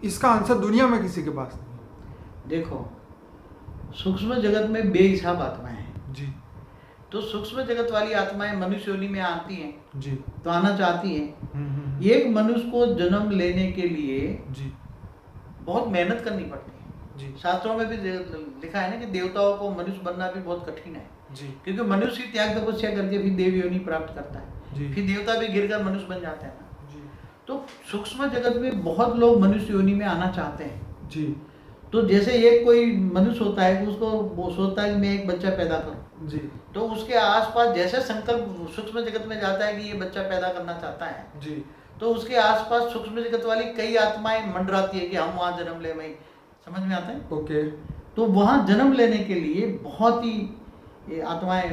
इसका आंसर दुनिया में किसी के पास नहीं। देखो, सूक्ष्म जगत में बेहिसाब आत्माएं हैं। जी तो सूक्ष्म जगत वाली आत्माएं मनुष्य योनि में आती हैं, जी तो आना चाहती हैं। एक मनुष्य को जन्म लेने के लिए जी बहुत मेहनत करनी पड़ती है। जी शास्त्रों में भी लिखा है ना कि देवताओं को मनुष्य बनना भी बहुत कठिन है, जी क्योंकि मनुष्य ही त्याग तपस्या करके फिर देव योनि प्राप्त करता जी। है, फिर देवता भी गिरकर मनुष्य बन जाते हैं ना। जी तो सूक्ष्म जगत में बहुत लोग मनुष्य योनि में आना चाहते हैं। जी तो जैसे एक कोई मनुष्य होता है कि उसको वो सोचता है कि मैं एक बच्चा पैदा करूं, जी तो उसके आसपास जैसे संकल्प सूक्ष्म जगत में जाता है कि ये बच्चा पैदा करना चाहता है, जी तो उसके आसपास सूक्ष्म जगत वाली कई आत्माएं मंडराती है कि हम वहाँ जन्म ले। मैं समझ में आता है। ओके तो वहाँ जन्म लेने के लिए बहुत ही ये आत्माएं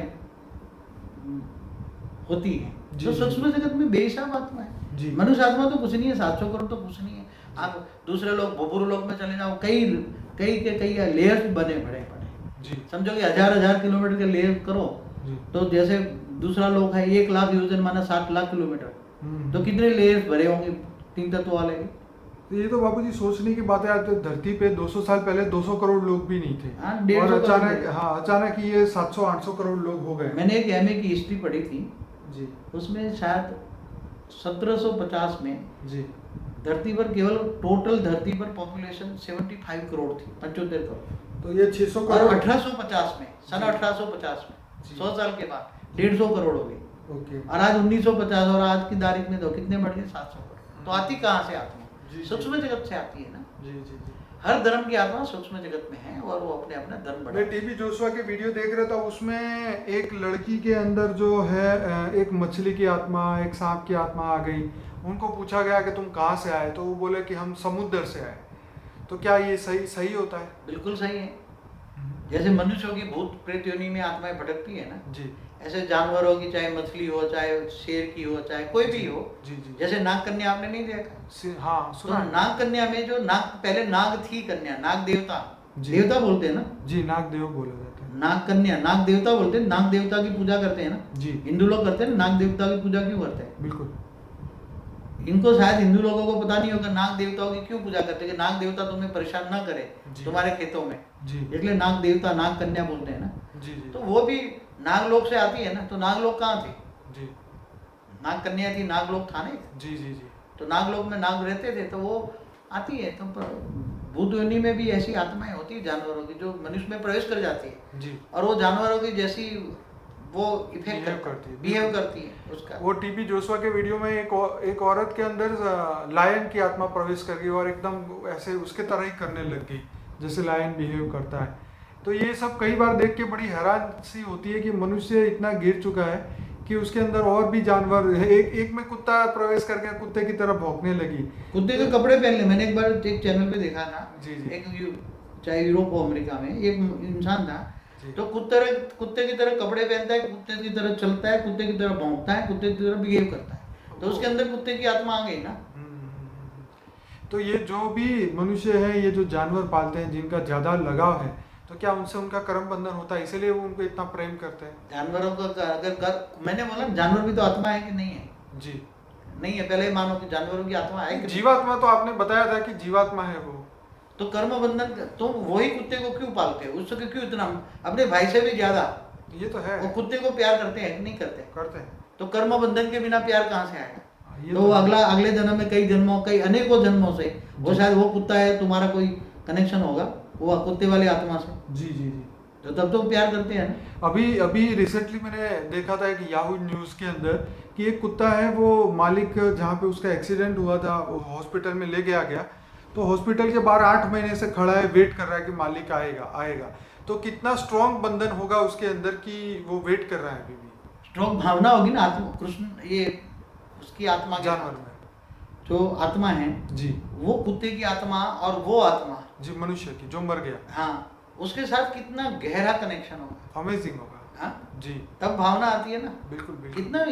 होती हैं। जी, तो जी, सूक्ष्म जगत में बेहिसाब आत्मा जी। है। मनुष्य आत्मा तो कुछ नहीं है, 700 करोड़ तो कुछ नहीं है। आप दूसरे लोग भूपुर लोक में चले जाओ, कई कई के कई लेयर्स बने बड़े बड़े। जी समझो कि हजार किलोमीटर के लेयर करो, जी तो जैसे दूसरा लोक है 1 लाख योजन माना 60 लाख किलोमीटर, तो कितने लेयर्स भरे होंगे 3 तत्व वाले के। तो ये तो बापूजी सोचने की बात है। आज तो धरती पे 200 साल पहले 200 करोड़ लोग भी नहीं थे, हाँ, 150 और करोड़ अचानक थे। अचानक ही ये 700-800 करोड़ लोग हो गए। मैंने एक एमए की हिस्ट्री पढ़ी थी, जी उसमें शायद 1750 में जी धरती पर केवल टोटल धरती पर पॉपुलेशन 75 करोड़ थी, 75 करोड़। तो ये 600 और करोड़ 1850 में, सन जी। 1850 में, जी। 100 साल के बाद 150 करोड़ हो गई। ओके और आज 1950 और आज की तारीख में तो कितने बढ़ गए, 700 करोड़। तो आती कहाँ से आत्मा? जी, सूक्ष्म जगत से आती है ना। जी जी जी। हर धर्म की आत्मा सूक्ष्म जगत में है और वो अपने अपना धर्म मैं बढ़ा। टीबी जोशुआ के वीडियो देख रहा था, उसमें एक लड़की के अंदर जो है एक मछली की आत्मा, एक सांप की आत्मा आ गई। उनको पूछा गया कि तुम कहाँ से आए, तो वो बोले कि हम समुद्र से आए। तो क्या ये सही सही होता है? बिल्कुल सही है। जैसे मनुष्यों की भूत प्रेत योनि में आत्माएं भटकती है ना, जी ऐसे जानवरों की, चाहे मछली हो, चाहे शेर की हो, चाहे कोई भी हो। जी जी। जैसे नाग कन्या आपने नहीं देखा? हाँ तो सुना है। नाग कन्या में जो नाग, पहले नाग थी कन्या, नाग देवता, जी। देवता बोलते हैं ना, जी नाग देव बोला जाता है। नाग कन्या नाग देवता बोलते हैं। नाग देवता की पूजा करते हैं ना जी हिंदू लोग, करते हैं। नाग देवता की पूजा क्यों करते हैं? बिल्कुल। इनको शायद हिंदू लोगों को पता नहीं होगा नाग देवताओं की क्यों पूजा करते हैं, कि नाग देवता तुम्हें परेशान ना करे जी। तुम्हारे खेतों में, जी इसलिए नाग देवता नाग कन्या बोलते हैं ना। जी जी तो वो भी नागलोक से आती है ना। तो नागलोक कहाँ थे? जी नाग कन्या थी, नागलोक था ना। जी जी जी। तो नागलोक में नाग रहते थे, तो वो आती है। तो भूत योनि में भी ऐसी आत्माएं होती है जानवरों की, जो मनुष्य में प्रवेश कर जाती है जी और वो जानवरों की जैसी वो इफेक्ट Behave करती है। बिहेव करती है उसका। वो टीबी जोशुआ के वीडियो में एक औरत के अंदर लायन की आत्मा प्रवेश कर गई और एकदम ऐसे उसके तरह ही करने लग गई जैसे लायन बिहेव करता है। तो ये सब कई बार देख के बड़ी हैरान सी होती है कि मनुष्य इतना गिर चुका है कि उसके अंदर और भी जानवर है। एक में कुत्ता प्रवेश कर गया, कुत्ते की तरह भौंकने लगी। कुत्ते के कपड़े पहन ले। मैंने एक बार एक चैनल पे देखा था, जी, जी। चाहे यूरोप और अमेरिका में एक इंसान था, जी। तो कुत्ते की तरह कपड़े पहनता है, कुत्ते की तरह चलता है, कुत्ते की तरह भौंकता है, कुत्ते की तरह बिहेव करता है। तो उसके अंदर कुत्ते की आत्मा आ गई ना। तो ये जो भी मनुष्य है, ये जो जानवर पालते हैं, जिनका ज्यादा लगाव है, तो क्या उनसे उनका कर्म बंधन होता है, इसीलिए वो उनको इतना प्रेम करते हैं? जानवरों का अगर मैंने बोला जानवर भी तो आत्मा है कि नहीं है? जी नहीं है। पहले मानो कि जानवरों की आत्मा है कि नहीं? जीवात्मा तो आपने बताया था कि जीवात्मा है वो। तो कर्म बंधन तो वही कुत्ते को क्यों पालते हो? उससे क्यों इतना, अपने भाई से भी ज्यादा ये तो है। वो कुत्ते को प्यार करते हैं कि नहीं करते? करते हैं। तो कर्म बंधन के बिना प्यार कहाँ से आएगा? ये तो वो अगले जन्म में कई जन्मों, कई अनेकों जन्मों से वो शायद वो कुत्ता है, तुम्हारा कोई कनेक्शन होगा वो कुत्ते वाले आत्मा से। जी जी जी। तो तब तो प्यार करते हैं ना। अभी रिसेंटली मैंने देखा था एक याहू न्यूज़ के अंदर कि एक कुत्ता है, वो मालिक जहाँ पे उसका एक्सीडेंट हुआ था वो हॉस्पिटल में ले गया गया, तो हॉस्पिटल के बाहर 8 महीने से खड़ा है, वेट कर रहा है कि मालिक आएगा आएगा। तो कितना स्ट्रॉन्ग बंधन होगा उसके अंदर कि वो वेट कर रहा है अभी भी। स्ट्रॉन्ग भावना होगी ना आत्मा, कृष्ण ये उसकी आत्मा के जानवर साथ। में जो आत्मा है जी वो कुत्ते की आत्मा और वो आत्मा, जी मनुष्य की जो मर गया, हाँ, उसके साथ कितना गहरा कनेक्शन होगा। अमेजिंग होगा। हाँ, जी तब भावना आती है ना। बिल्कुल बिल्कुल। कितना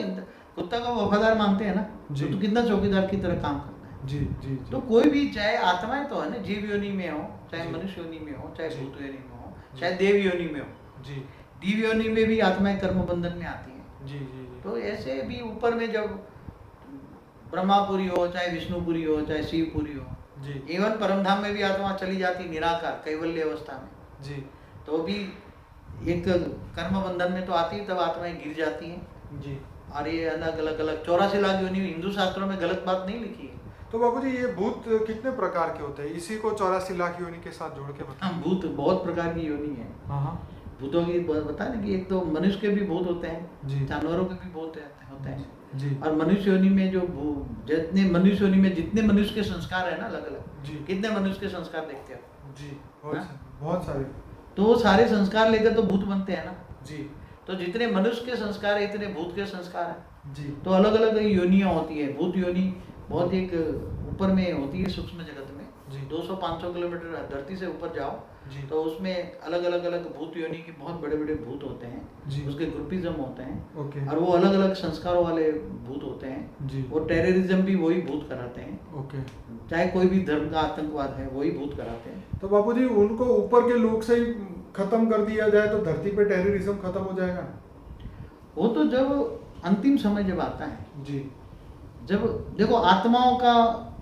कुत्ता को वफादार मानते हैं ना, जी। तो कितना चौकीदार की तरह काम करता है। जी जी जी। तो कोई भी, चाहे आत्माएं तो है ना, जीव योनि में हो, चाहे जी। मनुष्य योनि में हो, चाहे जी। भूत योनि में हो, जी। चाहे देव योनि में हो। जी देव योनि में भी आत्माएं कर्म बंधन में आती हैं। जी जी जी। तो ऐसे भी ऊपर में जब ब्रह्मापुरी हो, चाहे विष्णुपुरी हो, चाहे शिवपुरी हो, जी इवन परमधाम में भी आत्मा चली जाती निराकार कैवल्य अवस्था में। जी। तो भी एक कर्म बंधन में तो आती है, तब आत्माएं गिर जाती हैं। जी। और ये अलग अलग 84 लाख योनि, हिंदू शास्त्रों में गलत बात नहीं लिखी है। तो बाबूजी ये भूत कितने प्रकार के होते हैं, इसी को 84 लाख योनि के साथ जोड़ के बताएं। हाँ, भूत बहुत प्रकार की योनि है। हाँ। भूतों की बता ना कि एक तो मनुष्य के भी भूत होते जी। हैं, जानवरों के भी भूत होते हैं। जी। और मनुष्य योनि में जो जितने मनुष्य योनि में जितने मनुष्य के संस्कार है ना, अलग अलग, जी। कितने मनुष्य के संस्कार देखते हो? जी, हाँ? बहुत सारे। तो वो सारे संस्कार लेकर तो भूत बनते हैं ना। जी। तो जितने मनुष्य के संस्कार है, इतने भूत के संस्कार है। जी। तो अलग अलग योनियां होती है। भूत योनि बहुत एक ऊपर में होती है, सूक्ष्म जगत में। जी। 200-500 किलोमीटर धरती से ऊपर जाओ जी। तो उसमें अलग अलग भूत योनि के बहुत बड़े बड़े भूत होते हैं। जी। उसके ग्रुपिज्म होते हैं। ओके। और वो अलग अलग संस्कारों वाले भूत होते हैं। जी। वो टेररिज्म भी वही भूत कराते हैं। ओके। चाहे कोई भी धर्म का आतंकवाद है, वही भूत कराते हैं। तो बापूजी उनको ऊपर के लोग से ही खत्म कर दिया जाए तो धरती पे टेररिज्म खत्म हो जाएगा? वो तो जब अंतिम समय जब आता है, जी। जब देखो आत्माओं का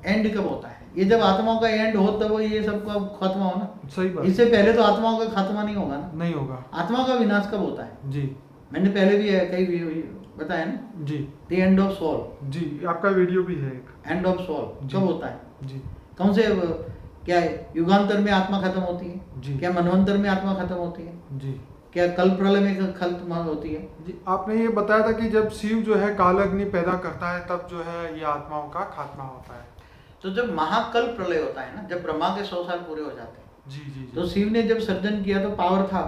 एंड कब होता है, ये जब आत्माओं का एंड हो तब ये सब का खत्म हो ना। सही बात। इससे पहले तो आत्माओं का खात्मा नहीं होगा ना। नहीं होगा। आत्मा का विनाश कब होता है? जी। मैंने पहले भी कई भी बताया ना। जी। The end of soul. जी, आपका वीडियो भी है एक। एंड ऑफ सोल जी। कब होता है? जी। कौन से क्या है? युगांतर में आत्मा खत्म होती है? जी। क्या मनवंतर में आत्मा खत्म होती है? जी। क्या कल प्रलय में खत्म होती है? जी, आपने ये बताया था कि जब शिव जो है काल अग्नि पैदा करता है तब जो है ये आत्माओं का खात्मा होता है। तो जब महाकल प्रलय होता है ना, जब ब्रह्मा के 100 साल पूरे हो जाते हैं, जी। जी। तो शिव ने जब सर्जन किया तो पावर था,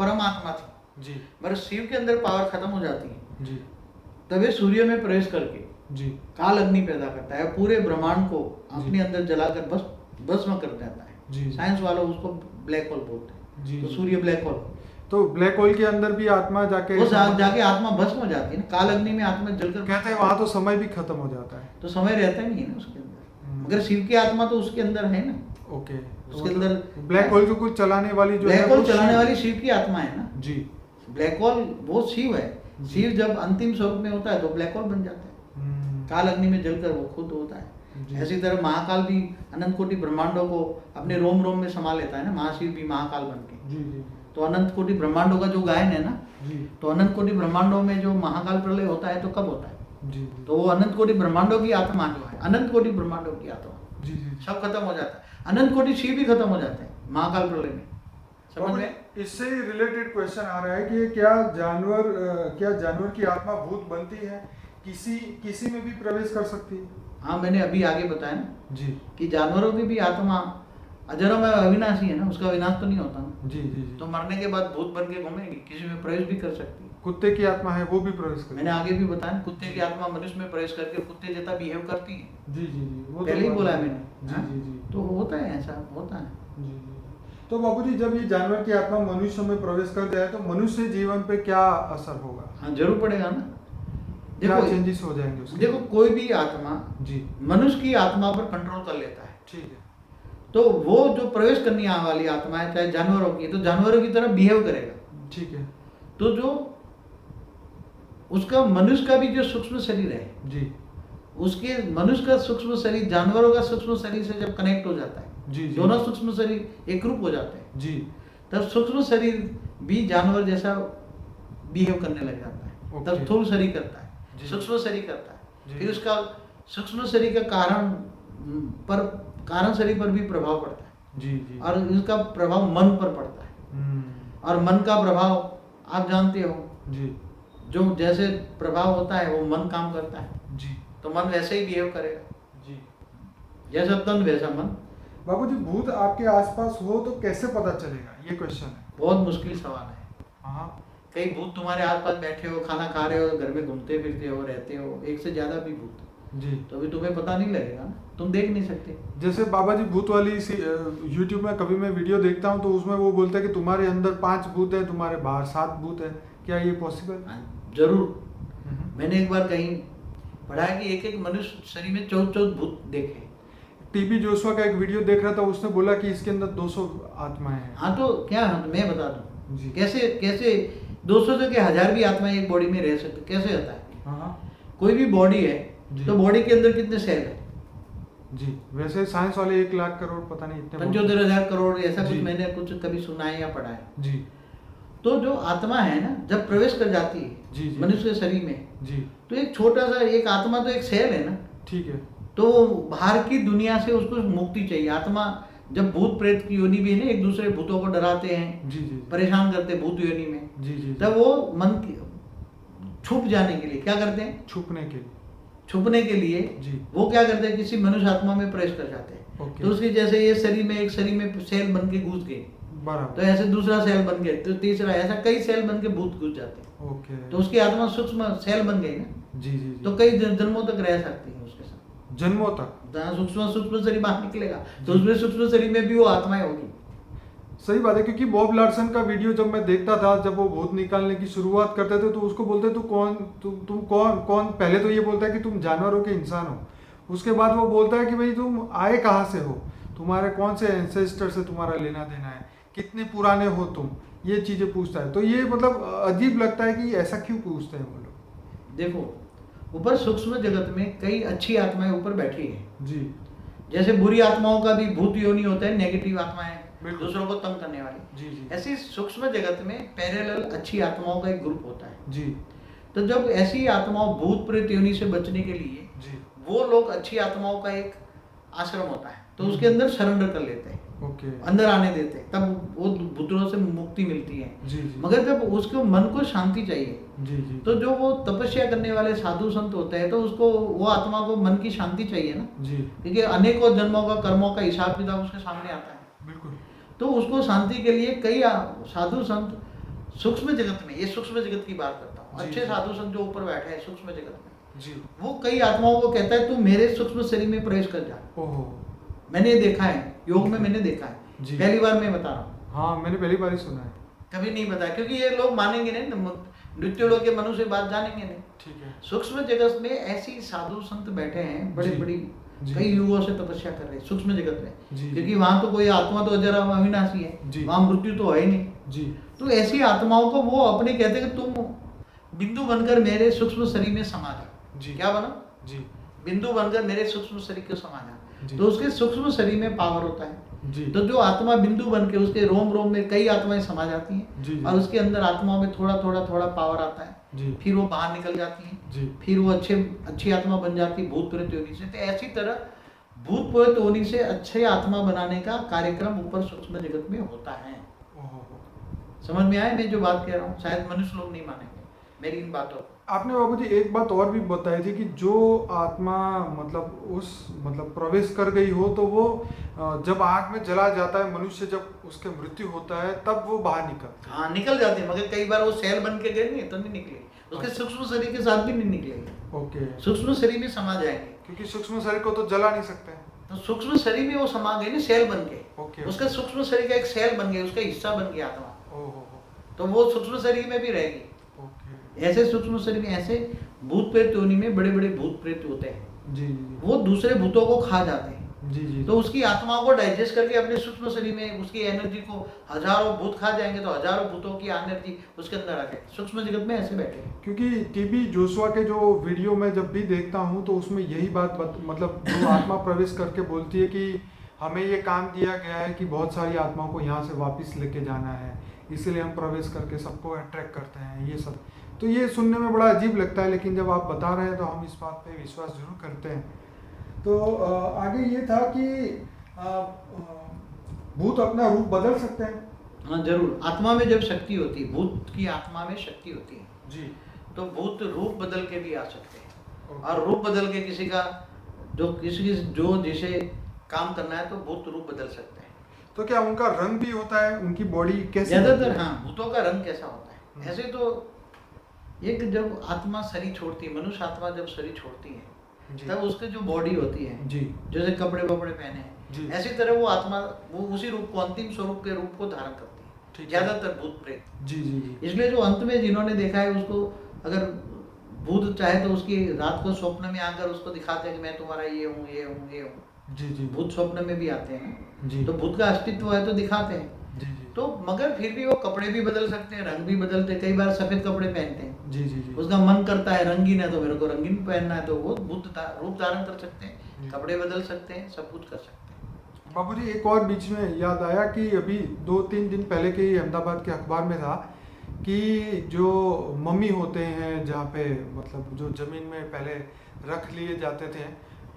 परमात्मा थी। जी। मगर शिव के अंदर पावर खत्म हो जाती है। जी। तब ये सूर्य में प्रवेश करके जी। काल अग्नि पैदा करता है, पूरे ब्रह्मांड को जी। अपने अंदर जलाकर भस्म कर देता है। जी। साइंस वालों उसको ब्लैक होल बोलते हैं। जी। तो सूर्य ब्लैक होल, तो ब्लैक होल के अंदर भी आत्मा जाके वो जाके आत्मा भस्म हो जाती है ना। काल अग्नि में आत्मा जलकर कहते हैं वहां तो समय भी खत्म हो जाता है। तो समय रहता नहीं है ना उसके अंदर। मगर शिव की आत्मा तो उसके अंदर है ना। ओके। उसके अंदर ब्लैक होल को कुछ चलाने वाली जो ब्लैक है होल वो चलाने शिव- वाली शिव की आत्मा है ना। जी। ब्लैक होल वो शिव है। जी। शिव जब अंतिम स्वरूप में होता है तो ब्लैक होल बन जाता है। काल अग्नि में जलकर वो खुद होता है। जी। ऐसी तरह महाकाल भी अनंत कोटि ब्रह्मांडों को अपने रोम रोम में समा लेता है ना। महाशिव भी महाकाल बन के। जी। जी। तो अनंत कोटि ब्रह्मांडों का जो गायन है ना, जी। तो अनंत कोटि ब्रह्मांडों में जो महाकाल प्रलय होता है तो कब होता है? जी। तो वो अनंत कोटि ब्रह्मांडों की आत्मा जो है, अनंत कोटि ब्रह्मांडों की आत्मा, जी। जी। सब खत्म हो जाता है। अनंत कोटि शिव भी खत्म हो जाते हैं महाकाल प्रलय में। समझ में? इससे रिलेटेड क्वेश्चन आ रहा है कि क्या जानवर की आत्मा भूत बनती है, किसी में भी प्रवेश कर सकती है? हाँ, मैंने अभी आगे बताया ना जी। कि जानवरों की भी आत्मा अजरों में अविनाशी है ना, उसका विनाश तो नहीं होता ना। जी। जी। जी। तो मरने के बाद भूत बन के घूमेगी, किसी में प्रवेश भी कर सकती है। कुत्ते की आत्मा है वो भी प्रवेश कर मैंने आगे भी बताया ना, कुत्ते की आत्मा मनुष्य में प्रवेश करके कुत्ते जैसा बिहेव करती है। जी। जी। जी। वो पहले ही बोला है मैंने। जी। हाँ? जी। जी। तो होता है, ऐसा होता है। जी। जी। तो बाबूजी जब ये जानवर की आत्मा मनुष्य में प्रवेश कर जाए तो मनुष्य जीवन पे क्या असर होगा? हाँ, जरूर पड़ेगा ना। क्या देखो चेंजेस हो जाएंगे उसके? देखो, कोई भी आत्मा जी। मनुष्य की आत्मा पर कंट्रोल कर लेता है। ठीक है। तो वो जो प्रवेश करने आने वाली आत्मा है, चाहे जानवरों की, तो जानवरों की तरह बिहेव करेगा। ठीक है। तो जो उसका मनुष्य का भी जो सूक्ष्म शरीर है, जी। उसके मनुष्य का सूक्ष्म शरीर जानवरों का सूक्ष्म शरीर से जब कनेक्ट हो जाता है, जी। जी। दोनों सूक्ष्म शरीर एक रूप हो जाते हैं, जी। तब सूक्ष्म शरीर भी जानवर जैसा बिहेव करने लग जाता है। ओके। तब स्थूल शरीर करता है, जी। सूक्ष्म शरीर करता जी। है। फिर उसका सूक्ष्म शरीर का कारण शरीर पर भी प्रभाव पड़ता है। जी। जी। और इसका प्रभाव मन पर पड़ता है। और मन का प्रभाव आप जानते हो, जी। जो जैसे प्रभाव होता है वो मन काम करता है। जी। तो मन वैसे ही बिहेव करेगा, जी। जैसा तन वैसा मन। बाबूजी भूत आपके आसपास हो तो कैसे पता चलेगा, ये क्वेश्चन है। बहुत मुश्किल सवाल है। हाँ। कई भूत तुम्हारे आसपास बैठे हो, खाना खा रहे हो, घर में घूमते फिरते हो, रहते हो, एक से ज्यादा भी भूत, जी। तो अभी तुम्हें पता नहीं लगेगा ना, तुम देख नहीं सकते। जैसे बाबा जी भूत वाली यूट्यूब में कभी मैं वीडियो देखता हूँ तो उसमें वो बोलते हैं कि तुम्हारे अंदर 5 भूत है, तुम्हारे बाहर 7 भूत है, क्या ये पॉसिबल? जरूर। मैंने एक बार कहीं पढ़ा है कि एक मनुष्य शरीर में 14 भूत देखे। टीबी जोशुआ का एक वीडियो देख रहा था, उसने बोला कि इसके अंदर 200 आत्माएं हैं। हाँ, तो क्या मैं बता दूं जी। कैसे 200 से 1000 भी आत्माएं एक बॉडी में रह सकती, कैसे होता है? हाँ। कोई भी बॉडी है जी। तो बॉडी के अंदर कितने सेल है? जी, वैसे साइंस वाले 1 लाख करोड़ पता नहीं इतने 75,000 करोड़ ऐसा कुछ जी। मैंने कुछ कभी सुना है या पढ़ा है। जी तो जो आत्मा है ना, जब प्रवेश कर जाती जी है जी मनुष्य के शरीर में, जी तो एक छोटा सा एक आत्मा तो एक सेल है ना, ठीक है। तो बाहर की दुनिया से उसको मुक्ति चाहिए। आत्मा जब भूत प्रेत की योनि भी है ना, एक दूसरे भूतों को डराते हैं, जी जी परेशान करते हैं भूत योनि में, जी जी तब वो मन की छुप जाने के लिए क्या करते हैं, छुपने के लिए। छुपने के लिए जी वो क्या करते हैं, किसी मनुष्य आत्मा में प्रवेश कर जाते हैं। ओके तो उसकी जैसे ये शरीर में एक शरीर में सेल बन के घुस गए, तो बराबर ऐसे दूसरा सेल बन गया, तो तीसरा, ऐसा कई सेल बन के भूत घुस जाते हैं। ओके तो उसकी आत्मा सूक्ष्म सेल बन गई ना, जी जी तो जी कई जन्मों तक रह सकती है उसके साथ। जन्मों तक। जहाँ सूक्ष्म सूक्ष्म शरीर बाहर निकलेगा तो जी। उसमें सूक्ष्म शरीर में भी वो आत्माएं होगी। सही बात है, क्योंकि बॉब लार्सन का वीडियो जब मैं देखता था, जब वो भूत निकालने की शुरुआत करते थे तो उसको बोलते तू कौन, तुम कौन, पहले तो ये बोलता है कि तुम जानवर हो कि इंसान हो। उसके बाद वो बोलता है कि भाई तुम आए कहाँ से हो, तुम्हारे कौन से एंसेस्टर से तुम्हारा लेना देना है, कितने पुराने हो तुम, ये चीज़ें पूछता है। तो ये मतलब अजीब लगता है कि ऐसा क्यों पूछते हैं वो लोग। देखो, ऊपर सूक्ष्म जगत में कई अच्छी आत्माएं ऊपर बैठी है। जी जैसे बुरी आत्माओं का भी भूत योनि होता है, नेगेटिव आत्माएं, बिल्कुल। दूसरों को तंग करने वाली। जी जी ऐसी सूक्ष्म जगत में पैरेलल अच्छी आत्माओं का एक ग्रुप होता है। जी तो जब ऐसी आत्माओं भूत प्रेत योनि से बचने के लिए जी वो लोग अच्छी आत्माओं का एक आश्रम होता है, तो उसके अंदर सरेंडर कर लेते हैं, ओके अंदर आने देते हैं, तब वो भूतों से मुक्ति मिलती है। जी जी मगर जब उसको मन को शांति चाहिए, जी जी तो जो वो तपस्या करने वाले साधु संत होते हैं, तो उसको वो आत्मा को मन की शांति चाहिए ना, जी क्योंकि अनेकों जन्मों का कर्मों का हिसाब किताब उसके सामने आता है। बिल्कुल तो उसको शांति के लिए कई साधु संत सूक्ष्म जगत में, ये सूक्ष्म जगत की बात करता हूँ, जी, अच्छे जी। साधु संत जो ऊपर बैठे हैं सूक्ष्म जगत में, जी वो कई आत्माओं को कहता है तू मेरे सूक्ष्म शरीर में प्रवेश कर जा। ओहो मैंने ये देखा है, योग में मैंने देखा है, जी। पहली बार मैं बता रहा हूँ, हाँ मैंने पहली बार ही सुना है। कभी नहीं बताया, क्योंकि ये लोग मानेंगे नहीं, नृत्य लोग के मनुष्य बात जानेंगे नहीं। ठीक है सूक्ष्म जगत में ऐसी साधु संत बैठे हैं, बड़ी जी, बड़ी जी। कई युगों से तपस्या कर रहे हैं सूक्ष्म जगत में, जी, क्योंकि जी। वहां तो कोई आत्मा तो अजर अविनाशी है, जी। वहां मृत्यु तो है ही नहीं। जी तो ऐसी आत्माओं को वो अपने कहते हैं कि तुम बिंदु बनकर मेरे सूक्ष्म शरीर में समा जाओ। जी। क्या बनो? जी बिंदु बनकर मेरे सूक्ष्म शरीर के समा जाओ। जी। तो उसके सूक्ष्म शरीर में पावर होता है। जी तो जो आत्मा बिंदु बन के उसके रोम रोम में कई आत्माएं समा जाती हैं, जी, जी। और उसके अंदर आत्माओं में थोड़ा थोड़ा थोड़ा पावर आता है, जी फिर वो बाहर निकल जाती हैं, जी फिर वो अच्छी आत्मा बन जाती है भूत प्रेत योनि से। तो ऐसी तरह भूत प्रेत योनि से अच्छे आत्मा बनाने का कार्यक्रम ऊपर सूक्ष्म जगत में होता है। ओहो समझ में आया मैं जो बात कह रहा हूँ? शायद मनुष्य लोग नहीं मानेंगे मेरी इन बातों को। आपने बाबूजी एक बात और भी बताई थी कि जो आत्मा मतलब उस मतलब प्रवेश कर गई हो तो वो जब आग में जला जाता है मनुष्य, जब उसके मृत्यु होता है तब वो बाहर निकलता हाँ, निकल जाते हैं, मगर कई बार वो सेल बन के गए नहीं तो नहीं निकले, उसके अच्छा। सूक्ष्म शरीर के साथ भी नहीं निकलेंगे, है। ओके सूक्ष्म शरीर में समा जाएंगे। क्योंकि सूक्ष्म शरीर को तो जला नहीं सकते। तो सूक्ष्म शरीर में वो समा गए ना सेल बन के, ओके उसका सूक्ष्म शरीर का एक सेल बन गया, उसका हिस्सा बन गया आत्मा, ओहो तो वो सूक्ष्म शरीर में भी रहेगी। ओके ऐसे सूक्ष्म शरीर में ऐसे भूत प्रेत योनि में बड़े बड़े भूत प्रेत होते हैं, जी जी वो दूसरे भूतों को खा जाते हैं, जी जी तो उसकी आत्माओं को डाइजेस्ट करके अपने सूक्ष्म शरीर में उसकी एनर्जी को हजारों भूत खा जाएंगे, तो हजारों भूतों की एनर्जी उसके अंदर आ जाएगी। सूक्ष्म जगत में ऐसे बैठे हैं। क्योंकि टीबी जोशुआ के जो वीडियो में जब भी देखता हूँ तो उसमें यही बात मतलब जो आत्मा प्रवेश करके बोलती है कि हमें ये काम दिया गया है कि बहुत सारी आत्माओं को यहाँ से वापस लेके जाना है, इसीलिए हम प्रवेश करके सबको अट्रैक्ट करते हैं, ये सब। तो ये सुनने में बड़ा अजीब लगता है, लेकिन जब आप बता रहे हैं तो हम इस बात पे विश्वास जरूर करते हैं। तो आगे ये था कि भूत अपना रूप बदल सकते हैं। हाँ जरूर, आत्मा में जब शक्ति होती है, भूत की आत्मा में शक्ति होती है, जी तो भूत रूप बदल के भी आ सकते हैं, ओके। और रूप बदल के किसी का जो जिसे काम करना है तो भूत रूप बदल सकते हैं। तो क्या उनका रंग भी होता है, उनकी बॉडी कैसी ज्यादातर होती है? हाँ, भूतों का रंग कैसा होता है ऐसे तो एक जब आत्मा शरीर छोड़ती है, मनुष्य आत्मा जब शरीर छोड़ती है जी तब उसकी जो बॉडी होती है, जी जैसे कपड़े वपड़े पहने जी। हैं, ऐसी तरह वो आत्मा वो उसी रूप को, अंतिम स्वरूप के रूप को धारण करती है, ठीक है। ज्यादातर भूत प्रेत। जी जी जी इसलिए जो अंत में जिन्होंने देखा है उसको, अगर भूत चाहे तो उसकी रात को स्वप्न में आकर उसको दिखाते हैं कि मैं तुम्हारा ये हूँ ये हूँ ये हूँ। जी जी भूत स्वप्न में भी आते हैं, जी तो भूत का अस्तित्व है तो दिखाते हैं। जी जी तो मगर फिर भी वो कपड़े भी बदल सकते हैं, रंग भी बदलते हैं, कई बार सफेद कपड़े पहनते हैं, जी जी जी उसका मन करता है रंगीन है तो मेरे को रंगीन पहनना है, तो वो भूत रूप धारण कर सकते हैं। जी। कपड़े बदल सकते हैं, सब कुछ कर सकते हैं। बाबूजी एक और बीच में याद आया कि अभी 2-3 दिन पहले के ही अहमदाबाद के अखबार में था कि जो मम्मी होते हैं जहाँ पे मतलब जो ज़मीन में पहले रख लिए जाते थे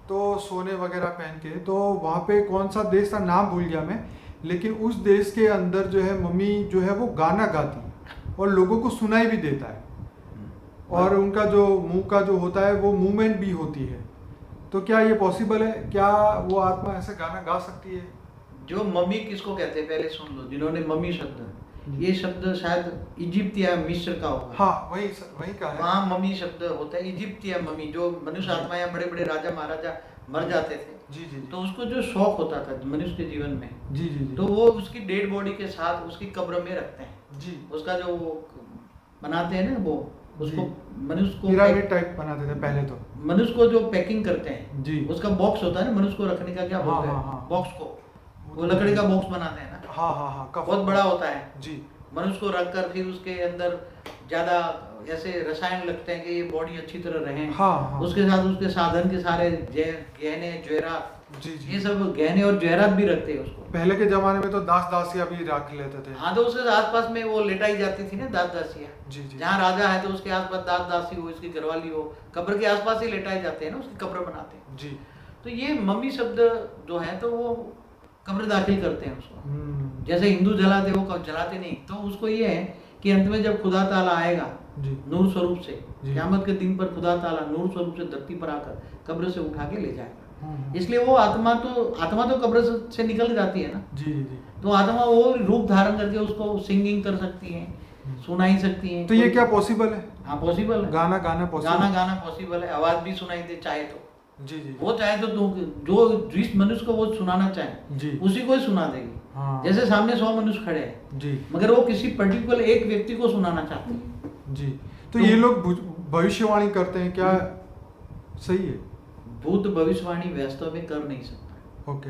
तो सोने वगैरह पहन के, तो वहाँ पे कौन सा देश था नाम भूल गया मैं, लेकिन उस देश के अंदर जो है मम्मी जो है वो गाना गाती है और लोगों को सुनाई भी देता है और उनका जो मुंह का जो होता है वो मूवमेंट भी होती है। तो क्या ये पॉसिबल है, क्या वो आत्मा ऐसे गाना गा सकती है? जो मम्मी किसको कहते हैं पहले सुन लो, जिन्होंने मम्मी शब्द, ये शब्द शायद इजिप्ट या मिस्र का होगा। हाँ वही का है। वहाँ मम्मी शब्द होता है, इजिप्ट या मम्मी, जो मनुष्य आत्मा या बड़े बड़े राजा महाराजा मर जाते थे जी जी तो उसको जो शौक होता था मनुष्य के जीवन में, जी जी जी तो वो उसकी डेड बॉडी के साथ उसकी कब्र में रखते हैं। जी उसका जो वो बनाते हैं ना, वो उसको मनुष्य को पिरामिड टाइप बनाते थे पहले तो। मनुष्य को जो पैकिंग करते हैं जी उसका बॉक्स होता है ना, मनुष्य को रखने का क्या हाँ, बोलते हाँ, हैं हाँ। बॉक्स को, वो लकड़ी का बॉक्स बनाते हैं ना, हाँ हाँ हाँ बहुत बड़ा होता है। जी मनुष्य को रखकर फिर उसके अंदर ज्यादा ऐसे रसायन लगते हैं कि ये बॉडी अच्छी तरह रहे। हाँ, हाँ। उसके साथ उसके साधन के सारे गहने जवेरात, जी जी ये सब गहने और जवेरात भी रखते हैं उसको। पहले के जमाने में तो दास दासिया भी रख लेते थे। हाँ, तो उसके आसपास में वो लेटाई जाती थी ना दास दासियाँ। जी जी जहाँ राजा है तो उसके आसपास दास दासी हो, इसकी घरवाली हो, कब्र के आसपास ही लेटाए जाते हैं ना, उसकी कब्र बनाते हैं। जी तो ये मम्मी शब्द जो है तो वो कब्र दाखिल करते हैं उसको। जैसे हिंदू जलाते, वो जलाते नहीं, तो उसको ये है कि अंत में जब खुदा ताला आएगा जी नूर स्वरूप से, जी। क़यामत के दिन पर खुदा ताला नूर स्वरूप से धरती पर आकर कब्र से उठा के ले जाएगा। हम्म। इसलिए वो आत्मा तो कब्र से निकल जाती है ना, जी जी जी तो आत्मा वो रूप धारण करके उसको सिंगिंग कर सकती है, सुनाई सकती है। तो ये क्या पॉसिबल है? हाँ पॉसिबल है। गाना गाना पॉसिबल? गाना पॉसिबल है, आवाज भी सुनाई दे चाहे तो। जी जी वो चाहे तो जो जिस मनुष्य को वो सुनाना चाहे जी उसी को ही सुना देगी। हाँ। जैसे सामने 100 मनुष्य खड़े हैं जी मगर वो किसी पर्टिकुलर एक व्यक्ति को सुनाना चाहते हैं। जी तो ये लोग भविष्यवाणी करते हैं क्या? सही है। भूत भविष्यवाणी वास्तव में कर नहीं सकता। ओके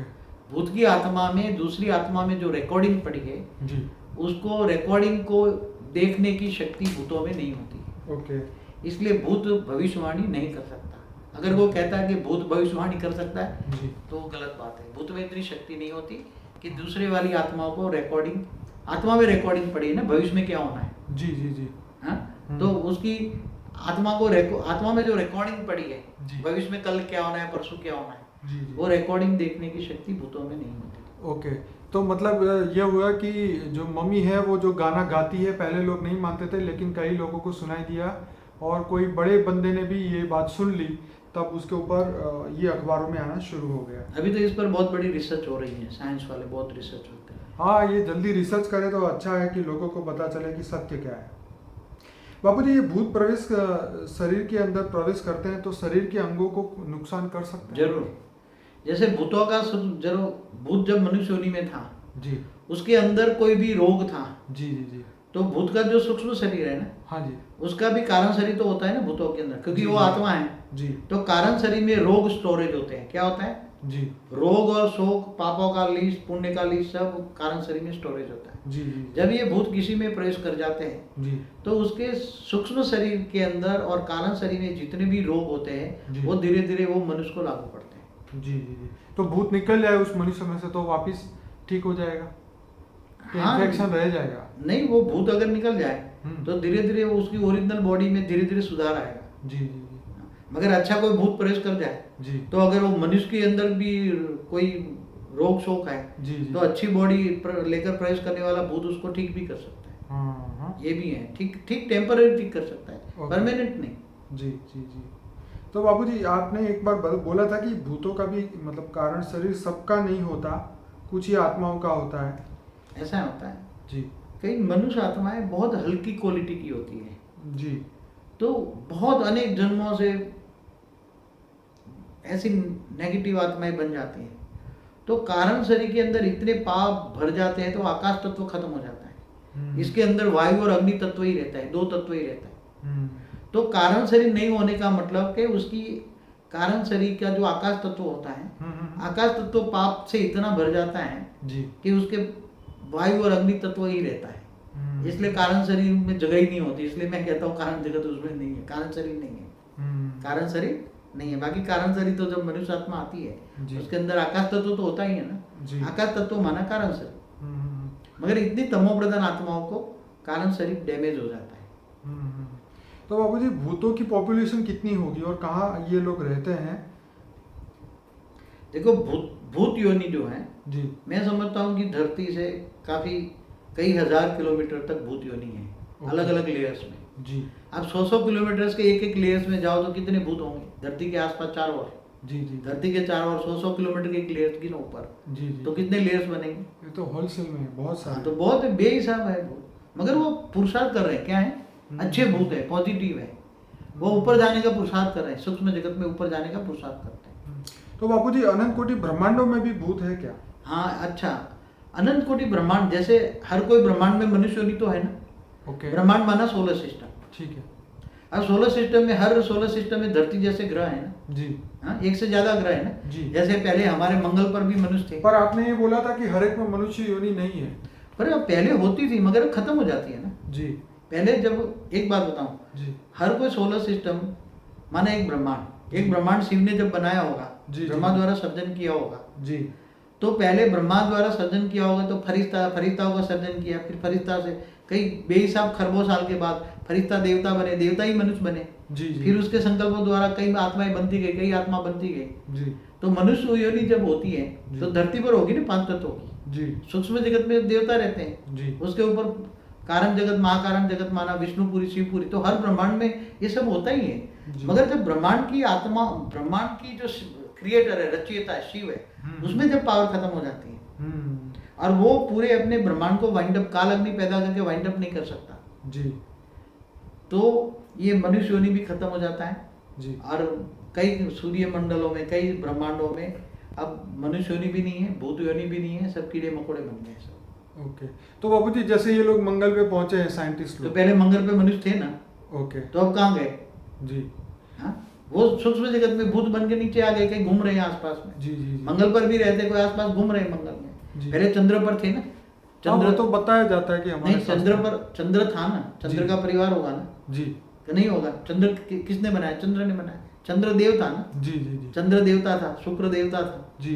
भूत की आत्मा में, दूसरी आत्मा में जो रिकॉर्डिंग पड़ी है जी उसको रिकॉर्डिंग को देखने की शक्ति भूतों में नहीं होती। ओके इसलिए भूत भविष्यवाणी नहीं कर सकता। अगर वो कहता है कि भूत भविष्यवाणी कर सकता है जी तो गलत बात है। भूत में इतनी शक्ति नहीं होती कि दूसरे वाली आत्माओं को रिकॉर्डिंग, आत्मा में रिकॉर्डिंग पड़ी है ना भविष्य में क्या होना है। जी जी जी हाँ, तो उसकी आत्मा में जो रिकॉर्डिंग पड़ी है जी। भविष्य में कल क्या होना है, परसों क्या होना है, जी जी वो रिकॉर्डिंग देखने की शक्ति भूतों में नहीं होती। ओके तो मतलब ये हुआ कि जो मम्मी है वो जो गाना गाती है, पहले लोग नहीं मानते थे लेकिन कई लोगों को सुनाई दिया और कोई बड़े बंदे ने भी ये बात सुन ली, तब उसके ऊपर ये अखबारों में आना शुरू हो गया। अभी तो इस पर बहुत बड़ी रिसर्च हो रही है, साइंस वाले बहुत रिसर्च होते हैं। हाँ, ये जल्दी रिसर्च करें तो अच्छा है कि लोगों को पता चले कि सत्य क्या है। बाबूजी, ये भूत प्रवेश शरीर के अंदर प्रवेश करते हैं तो शरीर के अंगों को नुकसान कर सकते हैं? जरूर। जैसे भूतों का भूत जब मनुष्य योनि में था जी उसके अंदर कोई भी रोग था जी जी जी तो भूत का जो सूक्ष्म शरीर है ना हाँ जी उसका भी कारण शरीर तो होता है ना भूतों के अंदर, क्योंकि जी, वो जी। आत्मा है। जी तो कारण शरीर में रोग स्टोरेज होते हैं। क्या होता है? जी रोग और शोक, पापों का लिस्ट, पुण्य का लिस्ट, सब कारण शरीर में स्टोरेज होता है। जी जी जब ये भूत किसी में प्रवेश कर जाते हैं जी तो उसके सूक्ष्म शरीर के अंदर और कारण शरीर में जितने भी रोग होते हैं जी। वो धीरे धीरे वो मनुष्य को लागू पड़ते हैं। जी जी जी तो भूत निकल जाए उस मनुष्य में से तो वापिस ठीक हो जाएगा? हाँ, इन्फेक्शन रह जाएगा? नहीं, वो भूत अगर निकल जाए हम्म। तो धीरे धीरे वो उसकी ओरिजिनल बॉडी में धीरे धीरे सुधार आएगा। जी जी मगर अच्छा कोई भूत प्रवेश कर जाए जी तो अगर वो मनुष्य के अंदर भी कोई रोग शोक है जी जी तो अच्छी बॉडी लेकर प्रवेश करने वाला भूत उसको ठीक भी कर सकता है। हाँ हाँ ये भी है, ठीक ठीक टेम्पररी ठीक कर सकता है, ओके। परमानेंट नहीं। जी जी जी तो बाबूजी, आपने एक बार बोला था कि भूतों का भी मतलब कारण शरीर सबका नहीं होता, कुछ ही आत्माओं का होता है। ऐसा होता है। जी कई मनुष्य आत्माएं बहुत हल्की क्वालिटी की होती है, जी तो बहुत अनेक जन्मों से ऐसी नेगेटिव आत्माएं बन जाती हैं तो कारण शरीर के अंदर इतने पाप भर जाते हैं तो आकाश तत्व खत्म हो जाता है। इसके अंदर वायु और अग्नि तत्व ही रहता है, दो तत्व ही रहता है। तो कारण शरीर नहीं होने का मतलब कि उसकी कारण शरीर का जो आकाश तत्व होता है, आकाश तत्व पाप से इतना भर जाता है जी कि उसके वायु और अग्नि तत्व ही रहता है। इसलिए कारण शरीर में जगह ही नहीं होती। इसलिए मैं कहता हूँ कारण जगत उसमें नहीं है, कारण शरीर नहीं है, कारण शरीर नहीं है। बाकी कारण शरीर तो जब मनुष्य आत्मा आती जी। है उसके अंदर आकाश तत्व तो होता ही है जी। ना। आकाश तत्व माना कारण शरीर, हम्म, मगर इतनी तमो प्रधान आत्माओं को कारण शरीर डैमेज हो जाता है। हम्म। तो बाबू जी भूतों की पॉपुलेशन कितनी होगी और कहाँ ये लोग रहते हैं? देखो भूत योनि जो है, जी। मैं समझता हूँ कि धरती से काफी कई हजार किलोमीटर तक भूत योनि है, ओके। अलग अलग लेयर्स में। जी। आप 100 किलोमीटर के एक एक लेयर्स में जाओ तो कितने भूत होंगे धरती के आसपास चारों ओर। जी जी धरती के चारों ओर 100 किलोमीटर के एक लेयर्स की ऊपर, जी जी। तो कितने लेयर्स बनेंगे? ये तो होलसेल में है, बहुत हाँ, सारे। तो बहुत बेहिसाब है भूत। मगर वो पुरुषार्थ कर रहे हैं, क्या है? अच्छे भूत है, पॉजिटिव है, वो ऊपर जाने का पुरुषार्थ कर रहे हैं, सूक्ष्म जगत में ऊपर जाने का पुरुषार्थ करते हैं। तो बापू जी अनंत कोटि ब्रह्मांडों में भी भूत है क्या? हाँ, अच्छा, अनंत कोटि ब्रह्मांड, जैसे हर कोई ब्रह्मांड में मनुष्य योनि तो है ना। ओके। ब्रह्मांड माना सोलर सिस्टम। ठीक है। अब सोलर सिस्टम में, हर सोलर सिस्टम में धरती जैसे ग्रह है ना। जी। हाँ, एक से ज्यादा ग्रह है ना। जी। जैसे पहले हमारे मंगल पर भी मनुष्य थे, पर आपने ये बोला था कि हर एक में मनुष्य योनि नहीं है। पर अब पहले होती थी मगर अब खत्म हो जाती है ना। जी। पहले जब, एक बात बताऊं, जी। हर कोई सोलर सिस्टम माना एक ब्रह्मांड, एक ब्रह्मांड शिव ने जब बनाया होगा, जी, ब्रह्मा जी। द्वारा सर्जन किया होगा, जी। तो पहले ब्रह्मा द्वारा सर्जन किया होगा, तो फरिश्ताओं का सर्जन किया, फिर फरिश्ता से कई बेहिसाब खरबों साल के बाद फरिश्ता देवता बने, देवता ही मनुष्य बने। जी जी। फिर उसके संकल्पों द्वारा कई आत्माएं बनती गई, कई आत्मा बनती गई। जी। तो मनुष्य योनि जब होती है जी। तो धरती पर होगी ना 5 तत्वों की। जी। सूक्ष्म जगत में देवता रहते हैं, जी। उसके ऊपर कारण जगत, महाकारण जगत माना, विष्णुपुरी, शिवपुरी, तो हर ब्रह्मांड में ये सब होता ही है। जी। मगर जब ब्रह्मांड की आत्मा, ब्रह्मांड की जो क्रिएटर है, रचयिता है, शिव है, उसमें जब पावर खत्म हो जाती है और वो पूरे अपने ब्रह्मांड को वाइंड अप, काल अग्नि पैदा करके वाइंड अप नहीं कर सकता, जी। तो ये मनुष्य योनि भी खत्म हो जाता है। जी। और कई सूर्य मंडलों में, कई ब्रह्मांडों में अब मनुष्य योनि भी नहीं है, भूत योनि भी नहीं है, सब कीड़े मकोड़े बन गए सब। ओके। तो बाबू जी जैसे ये लोग मंगल पे पहुंचे हैं, साइंटिस्ट तो लोग। पहले मंगल पे मनुष्य थे ना, ओके। तो अब कहाँ गए? जी। हाँ, वो सूक्ष्म जगत में भूत बन के नीचे आ गए, कहीं घूम रहे हैं आसपास में। जी जी जी। मंगल पर भी रहते, कोई आसपास घूम रहे हैं मंगल जी। में। पहले चंद्र पर थे ना, हाँ, वो चंद्र तो बताया जाता है कि हमारे नहीं, चंद्र शास्त्रों में। पर चंद्र था ना, चंद्र जी। का परिवार होगा ना, जी। कि नहीं होगा? चंद्र किसने बनाया? चंद्र ने बनाया। चंद्र देव था ना, जी जी जी। चंद्र देवता था, शुक्र देवता था, जी।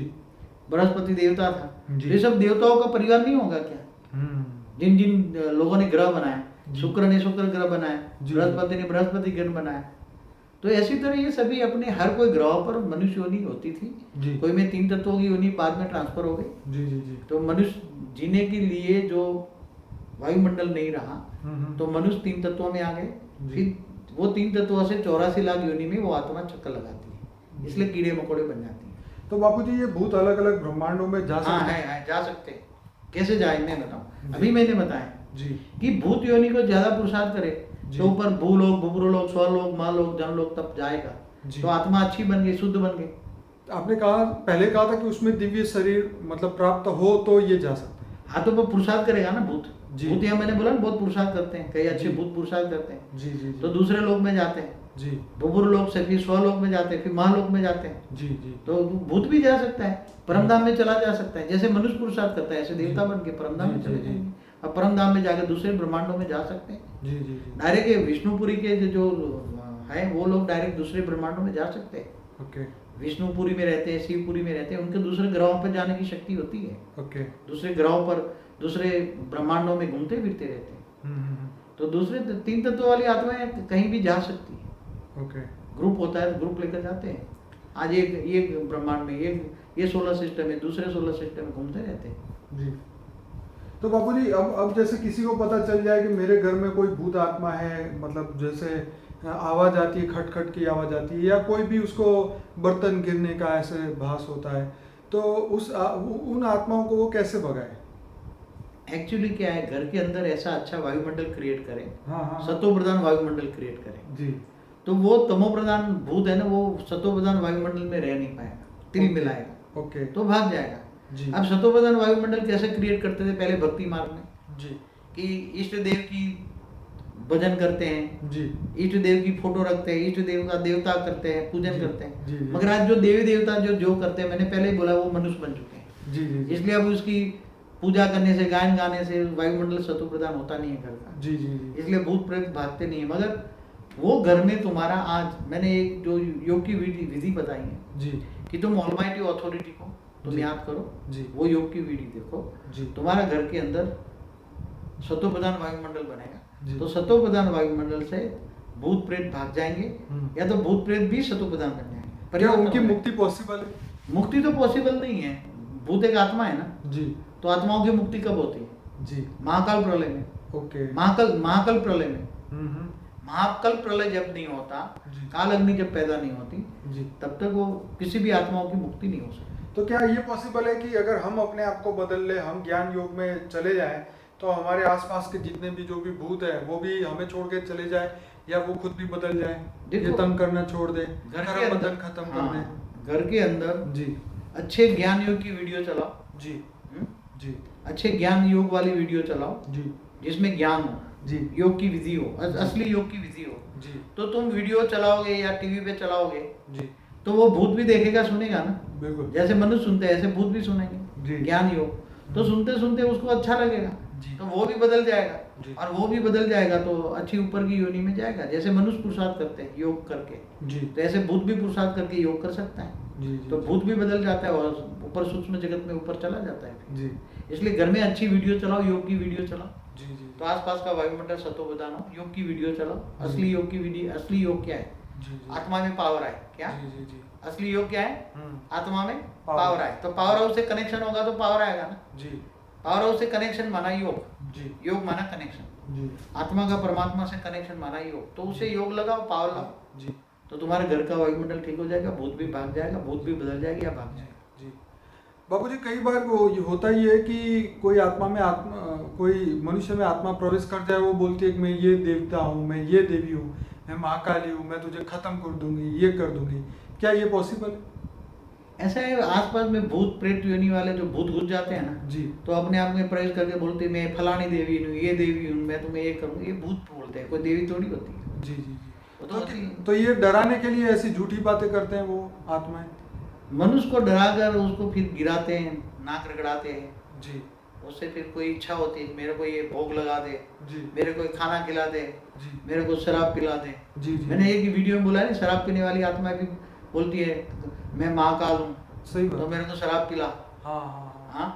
बृहस्पति देवता था। जी। ये सब देवताओं का परिवार नहीं होगा क्या? जिन जिन लोगों ने ग्रह बनाया, जी। शुक्र ने शुक्र ग्रह बनाया, जी। बृहस्पति ने बृहस्पति ग्रह बनाया, तो ऐसी तरह ये सभी अपने हर कोई ग्रह पर मनुष्य योनि होती थी। जी। कोई में 3 तत्वों की योनि बाद में ट्रांसफर हो गई। जी जी जी। तो मनुष्य जीने के लिए जो वायुमंडल नहीं रहा, तो मनुष्य 3 तत्वों में आ गए। जी। फिर वो 3 तत्वों से 84 लाख योनि में वो आत्मा चक्कर लगाती है, इसलिए कीड़े मकोड़े बन जाती हैं। तो बापू जी ये भूत अलग अलग ब्रह्मांडों में जा हाँ सकते हैं? है, जा सकते हैं। कैसे जाए मैं बताऊं, जी। अभी मैंने बताया जी। कि भूत योनि को ज्यादा पुरुषार्थ करे जी। तो ऊपर भूलोक, भूलोक, स्वलोक, महालोक, जनलोक तब जाएगा, जी। तो आत्मा अच्छी बन गई, शुद्ध बन गई। आपने कहा, पहले कहा था कि उसमें दिव्य शरीर मतलब प्राप्त हो तो ये जा सकता है। हाँ, तो वो पुरुषार्थ करेगा ना भूत। जी। भूत यहाँ मैंने बोला ना, बहुत पुरुषार्थ करते हैं, कई अच्छे जी। भूत पुरुषार्थ करते हैं, जी जी तो जी। दूसरे लोक में जाते हैं, जी भूपुर लोक से फिर स्वलोक में जाते हैं, फिर महालोक में जाते हैं। जी जी। तो भूत भी जा सकता है, परमधाम में चला जा सकता है, जैसे मनुष्य पुरुषार्थ करता है, ऐसे देवता बन के परमधाम में जी, चले जी, जी। जाएंगे। अब परमधाम में जाकर दूसरे ब्रह्मांडों में जा सकते हैं। जी जी जी। डायरेक्ट विष्णुपुरी के जो है वो लोग डायरेक्ट दूसरे ब्रह्मांडों में जा सकते हैं। ओके। विष्णुपुरी में रहते हैं, शिवपुरी में रहते हैं, उनके दूसरे ग्रहों पर जाने की शक्ति होती है। ओके। दूसरे ग्रहों पर, दूसरे ब्रह्मांडों में घूमते फिरते रहते हैं। तो दूसरे 3 तत्वों वाली आत्माएं कहीं भी जा सकती है। ओके। ग्रुप होता है, ग्रुप लेकर जाते हैं। आज एक ब्रह्मांड में ये सोलर सिस्टम है, दूसरे सोलर सिस्टम में घूमते रहते हैं। जी। तो बापू जी अब जैसे किसी को पता चल जाए कि मेरे घर में कोई भूत आत्मा है, मतलब जैसे आवाज आती है, खटखट की आवाज आती है, या कोई भी उसको बर्तन गिरने का ऐसे भास होता है, तो उन आत्माओं को वो कैसे भगाए? एक्चुअली क्या है, घर के अंदर ऐसा अच्छा वायुमंडल क्रिएट करें, हाँ हाँ। सत्व प्रधान वायुमंडल क्रिएट करें, जी। तो वो तमो प्रधान भूत है ना, वो सत्व प्रधान वायुमंडल में रह नहीं पाएगा, तिल ओके। मिलाएगा, ओके। तो भाग जाएगा। जी। अब सत्व प्रधान वायुमंडल कैसे क्रिएट करते थे पहले भक्ति मार्ग में, जी कि इष्ट देव की भजन करते हैं, जी इष्ट देव की फोटो रखते हैं, इष्ट देव का देवता करते हैं, पूजन जी, करते हैं। जी, जी। मगर आज जो देवी देवता जो करते हैं, मैंने पहले ही बोला, वो मनुष्य बन चुके हैं। जी जी जी। इसलिए अब उसकी पूजा करने से, गायन गाने से वायुमंडल सत्व प्रदान होता नहीं है घर का। जी जी जी। इसलिए भूत प्रेत भागते नहीं है। मगर वो घर में तुम्हारा आज मैंने एक जो योग की विधि विधि बताई है जी कि तुम ऑलमाइटी अथॉरिटी को तुम जी। याद करो, जी वो योग की विधि देखो, जी तुम्हारा घर के अंदर सतोप्रधान वायुमंडल बनेगा, जी। तो सतोप्रधान वायुमंडल से भूत प्रेत भाग जाएंगे, या तो भूत प्रेत भी सतोप्रधान बन जाएंगे। क्या परिवर्तन उनकी हो जाएगा। मुक्ति पॉसिबल है? मुक्ति तो पॉसिबल नहीं है, भूत एक आत्मा है ना, जी तो आत्माओं की मुक्ति कब होती है? जी। महाकाल प्रलय में। ओके। महाकाल प्रलय में। हम्म। महाकाल प्रलय जब नहीं होता, जी। काल अग्नि जब पैदा नहीं होती, जी। तब तक वो किसी भी आत्माओं की मुक्ति नहीं हो सकती। तो क्या ये पॉसिबल है कि अगर हम अपने आप को बदल ले, हम ज्ञान योग में चले जाएं, तो हमारे आसपास के जितने भी जो भी भूत है वो भी हमें छोड़ के चले जाए, या वो खुद भी बदल जाए, ये देखो, तंग करना छोड़ दे, घर के कर्म बंधन अंदर खत्म हाँ, कर दे? घर के अंदर जी अच्छे ज्ञान योग की वीडियो चलाओ। जी हम्म? जी अच्छे ज्ञान योग वाली वीडियो चलाओ जी जिसमें ज्ञान हो, जी योग की विधि हो, असली योग की विधि हो। जी तो तुम वीडियो चलाओगे या टीवी पे चलाओगे, जी। तो वो भूत भी देखेगा सुनेगा ना, बिल्कुल। जैसे मनुष्य सुनते हैं ऐसे भूत भी जी। सुनेंगे ज्ञान योग। तो सुनते सुनते उसको अच्छा लगेगा, जी। तो वो भी बदल जी। जाएगा, और वो भी बदल जाएगा तो अच्छी ऊपर की योनि में जाएगा। जैसे मनुष्य पुरुषार्थ करते हैं योग करके, जी तो ऐसे भूत भी पुरुषार्थ करके योग कर सकता है, जी जी। तो भूत भी बदल जाता है और ऊपर सूक्ष्म जगत में ऊपर चला जाता है। जी इसलिए घर में अच्छी वीडियो चलाओ, योग की वीडियो चलाओ, जी जी तो आसपास का वायुमंडल सतोप्रधान हो, योग की वीडियो चलाओ। जी। असली योग की वीडियो, असली योग क्या है? जी जी। आत्मा में पावर आए। क्या जी जी जी। असली योग क्या है? हम्म। आत्मा में पावर। पावर आए, तो पावर हाउस से कनेक्शन होगा तो पावर आएगा ना। जी पावर हाउस से कनेक्शन माना योग, जी योग माना कनेक्शन, जी आत्मा का परमात्मा से कनेक्शन माना योग, तो उसे योग लगाओ, पावर लगाओ, जी तो तुम्हारे घर का वायुमंडल ठीक हो जाएगा, भूत भी भाग जाएगा, भूत भी बदल जाएगी या भाग जाएगा। जी। बाबूजी, कई बार वो ये होता ही है कि कोई आत्मा में कोई मनुष्य में आत्मा प्रवेश कर जाए, वो बोलती है कि मैं ये देवता हूँ, मैं ये देवी हूँ, मैं महाकाली हूँ, मैं तुझे खत्म कर दूंगी, ये कर दूंगी। क्या ये पॉसिबल है? ऐसा है, आसपास में भूत प्रेत योनि वाले जो भूत घुस जाते हैं ना, जी तो अपने आप में प्रवेश करके बोलते हैं मैं फलानी देवी हूँ, ये देवी हूँ, मैं तुम्हें ये करूँ, ये भूत बोलते हैं, कोई देवी थोड़ी होती है। जी जी वो जी। तो होती है। तो ये डराने के लिए ऐसी झूठी बातें करते हैं वो आत्माएं? मनुष्य को डराकर उसको फिर गिराते हैं, नाक रगड़ाते हैं, जी उससे फिर कोई इच्छा होती है मेरे को ये भोग लगा दे, जी मेरे को खाना खिला दे, जी मेरे को शराब पिला दे। जी जी। मैंने एक वीडियो में बोला है, शराब पीने वाली आत्मा भी बोलती है मैं महाकाल हूँ, सही तो बात। मेरे को शराब पिला। हाँ हाँ हाँ। हाँ,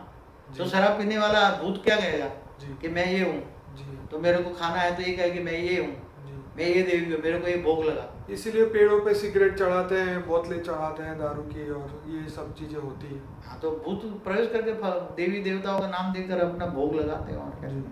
जी। तो शराब पीने वाला भूत क्या कहेगा जी कि मैं ये हूँ, जी तो मेरे को खाना है तो ये कहे कि मैं ये हूँ, जी। मैं ये देवी हूँ, मेरे को ये भोग लगा। इसीलिए पेड़ों पे सिगरेट चढ़ाते हैं, बोतलें चढ़ाते हैं दारू की, और ये सब चीजें होती है। हाँ, तो भूत प्रवेश करके देवी देवताओं का नाम देकर अपना भोग लगाते हैं, और क्या जी।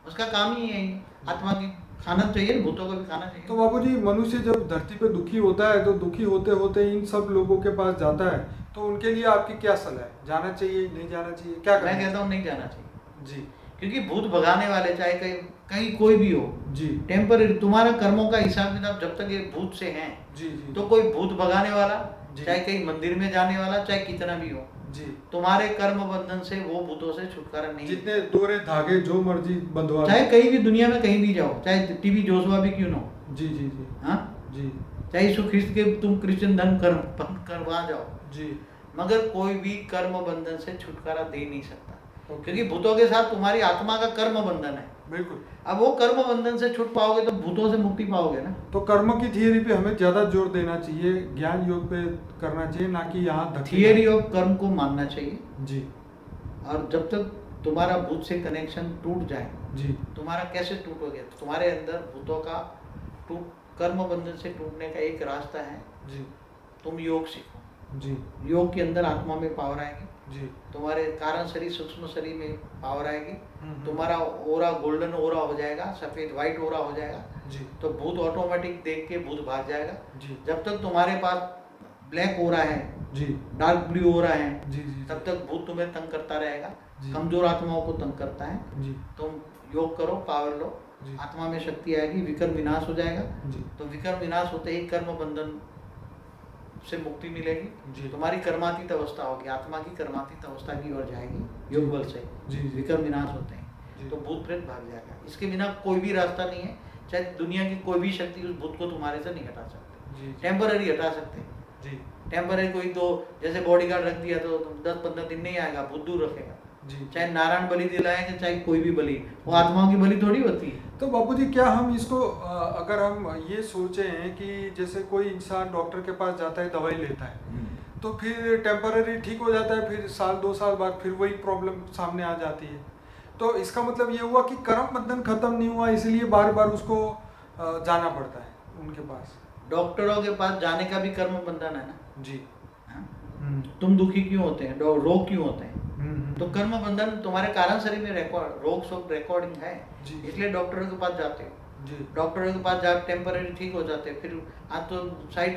उसका काम ही है। आत्मा की खाना चाहिए, भूतों को भी खाना चाहिए। तो बाबूजी, मनुष्य जब धरती पे दुखी होता है, तो दुखी होते होते इन सब लोगों के पास जाता है, तो उनके लिए आपकी क्या सलाह है? जाना चाहिए, नहीं जाना चाहिए, क्या करना मैं चाहिए? कहता हूँ नहीं जाना चाहिए, जी क्योंकि भूत भगाने वाले चाहे कहीं कहीं कोई भी हो, जी टेम्पररी तुम्हारा कर्मों का हिसाब किताब जब तक ये भूत से हैं, जी जी। तो कोई भूत भगाने वाला, जी। चाहे कहीं मंदिर में जाने वाला, चाहे कितना भी हो, जी। तुम्हारे कर्म बंधन से वो भूतों से छुटकारा नहीं है। जितने दोरे धागे जो मर्जी बंधवा चाहे कहीं भी दुनिया में कहीं भी जाओ, चाहे टीवी जोशुआ भी क्यों ना हो, जी जी जी हाँ, जी चाहे यीशु ख्रिस्त के तुम क्रिश्चियन धर्म कर्म करवा जाओ, जी। मगर कोई भी कर्म बंधन से छुटकारा दे नहीं सकता, ओके। क्योंकि भूतों के साथ तुम्हारी आत्मा का कर्म बंधन है। बिल्कुल। अब वो कर्म बंधन से छूट पाओगे तो भूतों से मुक्ति पाओगे ना। तो कर्म की थियरी पे हमें ज्यादा जोर देना चाहिए, ज्ञान योग पे करना चाहिए, ना कि यहाँ धकेलना। थियरी ऑफ कर्म को मानना चाहिए, जी और जब तक तुम्हारा भूत से कनेक्शन टूट जाए, जी तुम्हारा कैसे टूटोगे, तो तुम्हारे अंदर भूतों का कर्म बंधन से टूटने का एक रास्ता है, जी तुम योग सीखो। जी योग के अंदर आत्मा में पावर आएगी, जी। तुम्हारे कारण शरीर सूक्ष्म शरीर में पावर आएगी, हम्म। तुम्हारा ओरा गोल्डन ओरा हो जाएगा, सफेद व्हाइट ओरा हो जाएगा, जी तो भूत ऑटोमेटिक देख के भूत भाग जाएगा। जी जब तक तुम्हारे पास ब्लैक ओरा है, जी डार्क ब्लू ओरा है, जी जी तब तक भूत तुम्हें तंग करता रहेगा, जी। कमजोर आत्माओं को तंग करता है। जी तुम योग करो, पावर लो, जी। आत्मा में शक्ति आएगी, विकर्म विनाश हो जाएगा। जी तो विकर्म विनाश होते ही कर्म बंधन से मुक्ति जी। मिलेगी, तुम्हारी कर्मातीत अवस्था होगी, आत्मा की कर्मातीत अवस्था की ओर जाएगी योग बल से। जी जी विकर्म विनाश होते जी। हैं, तो भूत प्रेत भाग जाएगा। इसके बिना कोई भी रास्ता नहीं है, चाहे दुनिया की कोई भी शक्ति उस भूत को तुम्हारे से नहीं हटा सकती। जी टेम्पररी हटा सकते हैं, जी टेम्पररी कोई तो जैसे बॉडीगार्ड रख दिया तो 10-15 दिन नहीं आएगा, भूत दूर रखेगा। जी चाहे नारायण बलि दिलाएंगे, चाहे कोई भी बलि, वो आत्माओं की बलि थोड़ी होती है। तो बापूजी क्या हम इसको अगर हम ये सोचें कि जैसे कोई इंसान डॉक्टर के पास जाता है, दवाई लेता है, तो फिर टेम्पररी ठीक हो जाता है, फिर साल 2 साल बाद फिर वही प्रॉब्लम सामने आ जाती है, तो इसका मतलब ये हुआ कि कर्म बंधन खत्म नहीं हुआ, इसलिए बार बार उसको जाना पड़ता है उनके पास। डॉक्टरों के पास जाने का भी कर्म बंधन है ना। जी। हाँ? तुम दुखी क्यों होते हैं, रोग क्यों होते हैं, तो कर्म हम्म। बंधन तुम्हारे कारण शरीर में रिकॉर्ड रोग शोक रिकॉर्डिंग है, जी। इसलिए डॉक्टरों के पास जाते हो। जी। डॉक्टरों के पास जा टेम्पररी ठीक हो जाते हैं, फिर आज तो साइड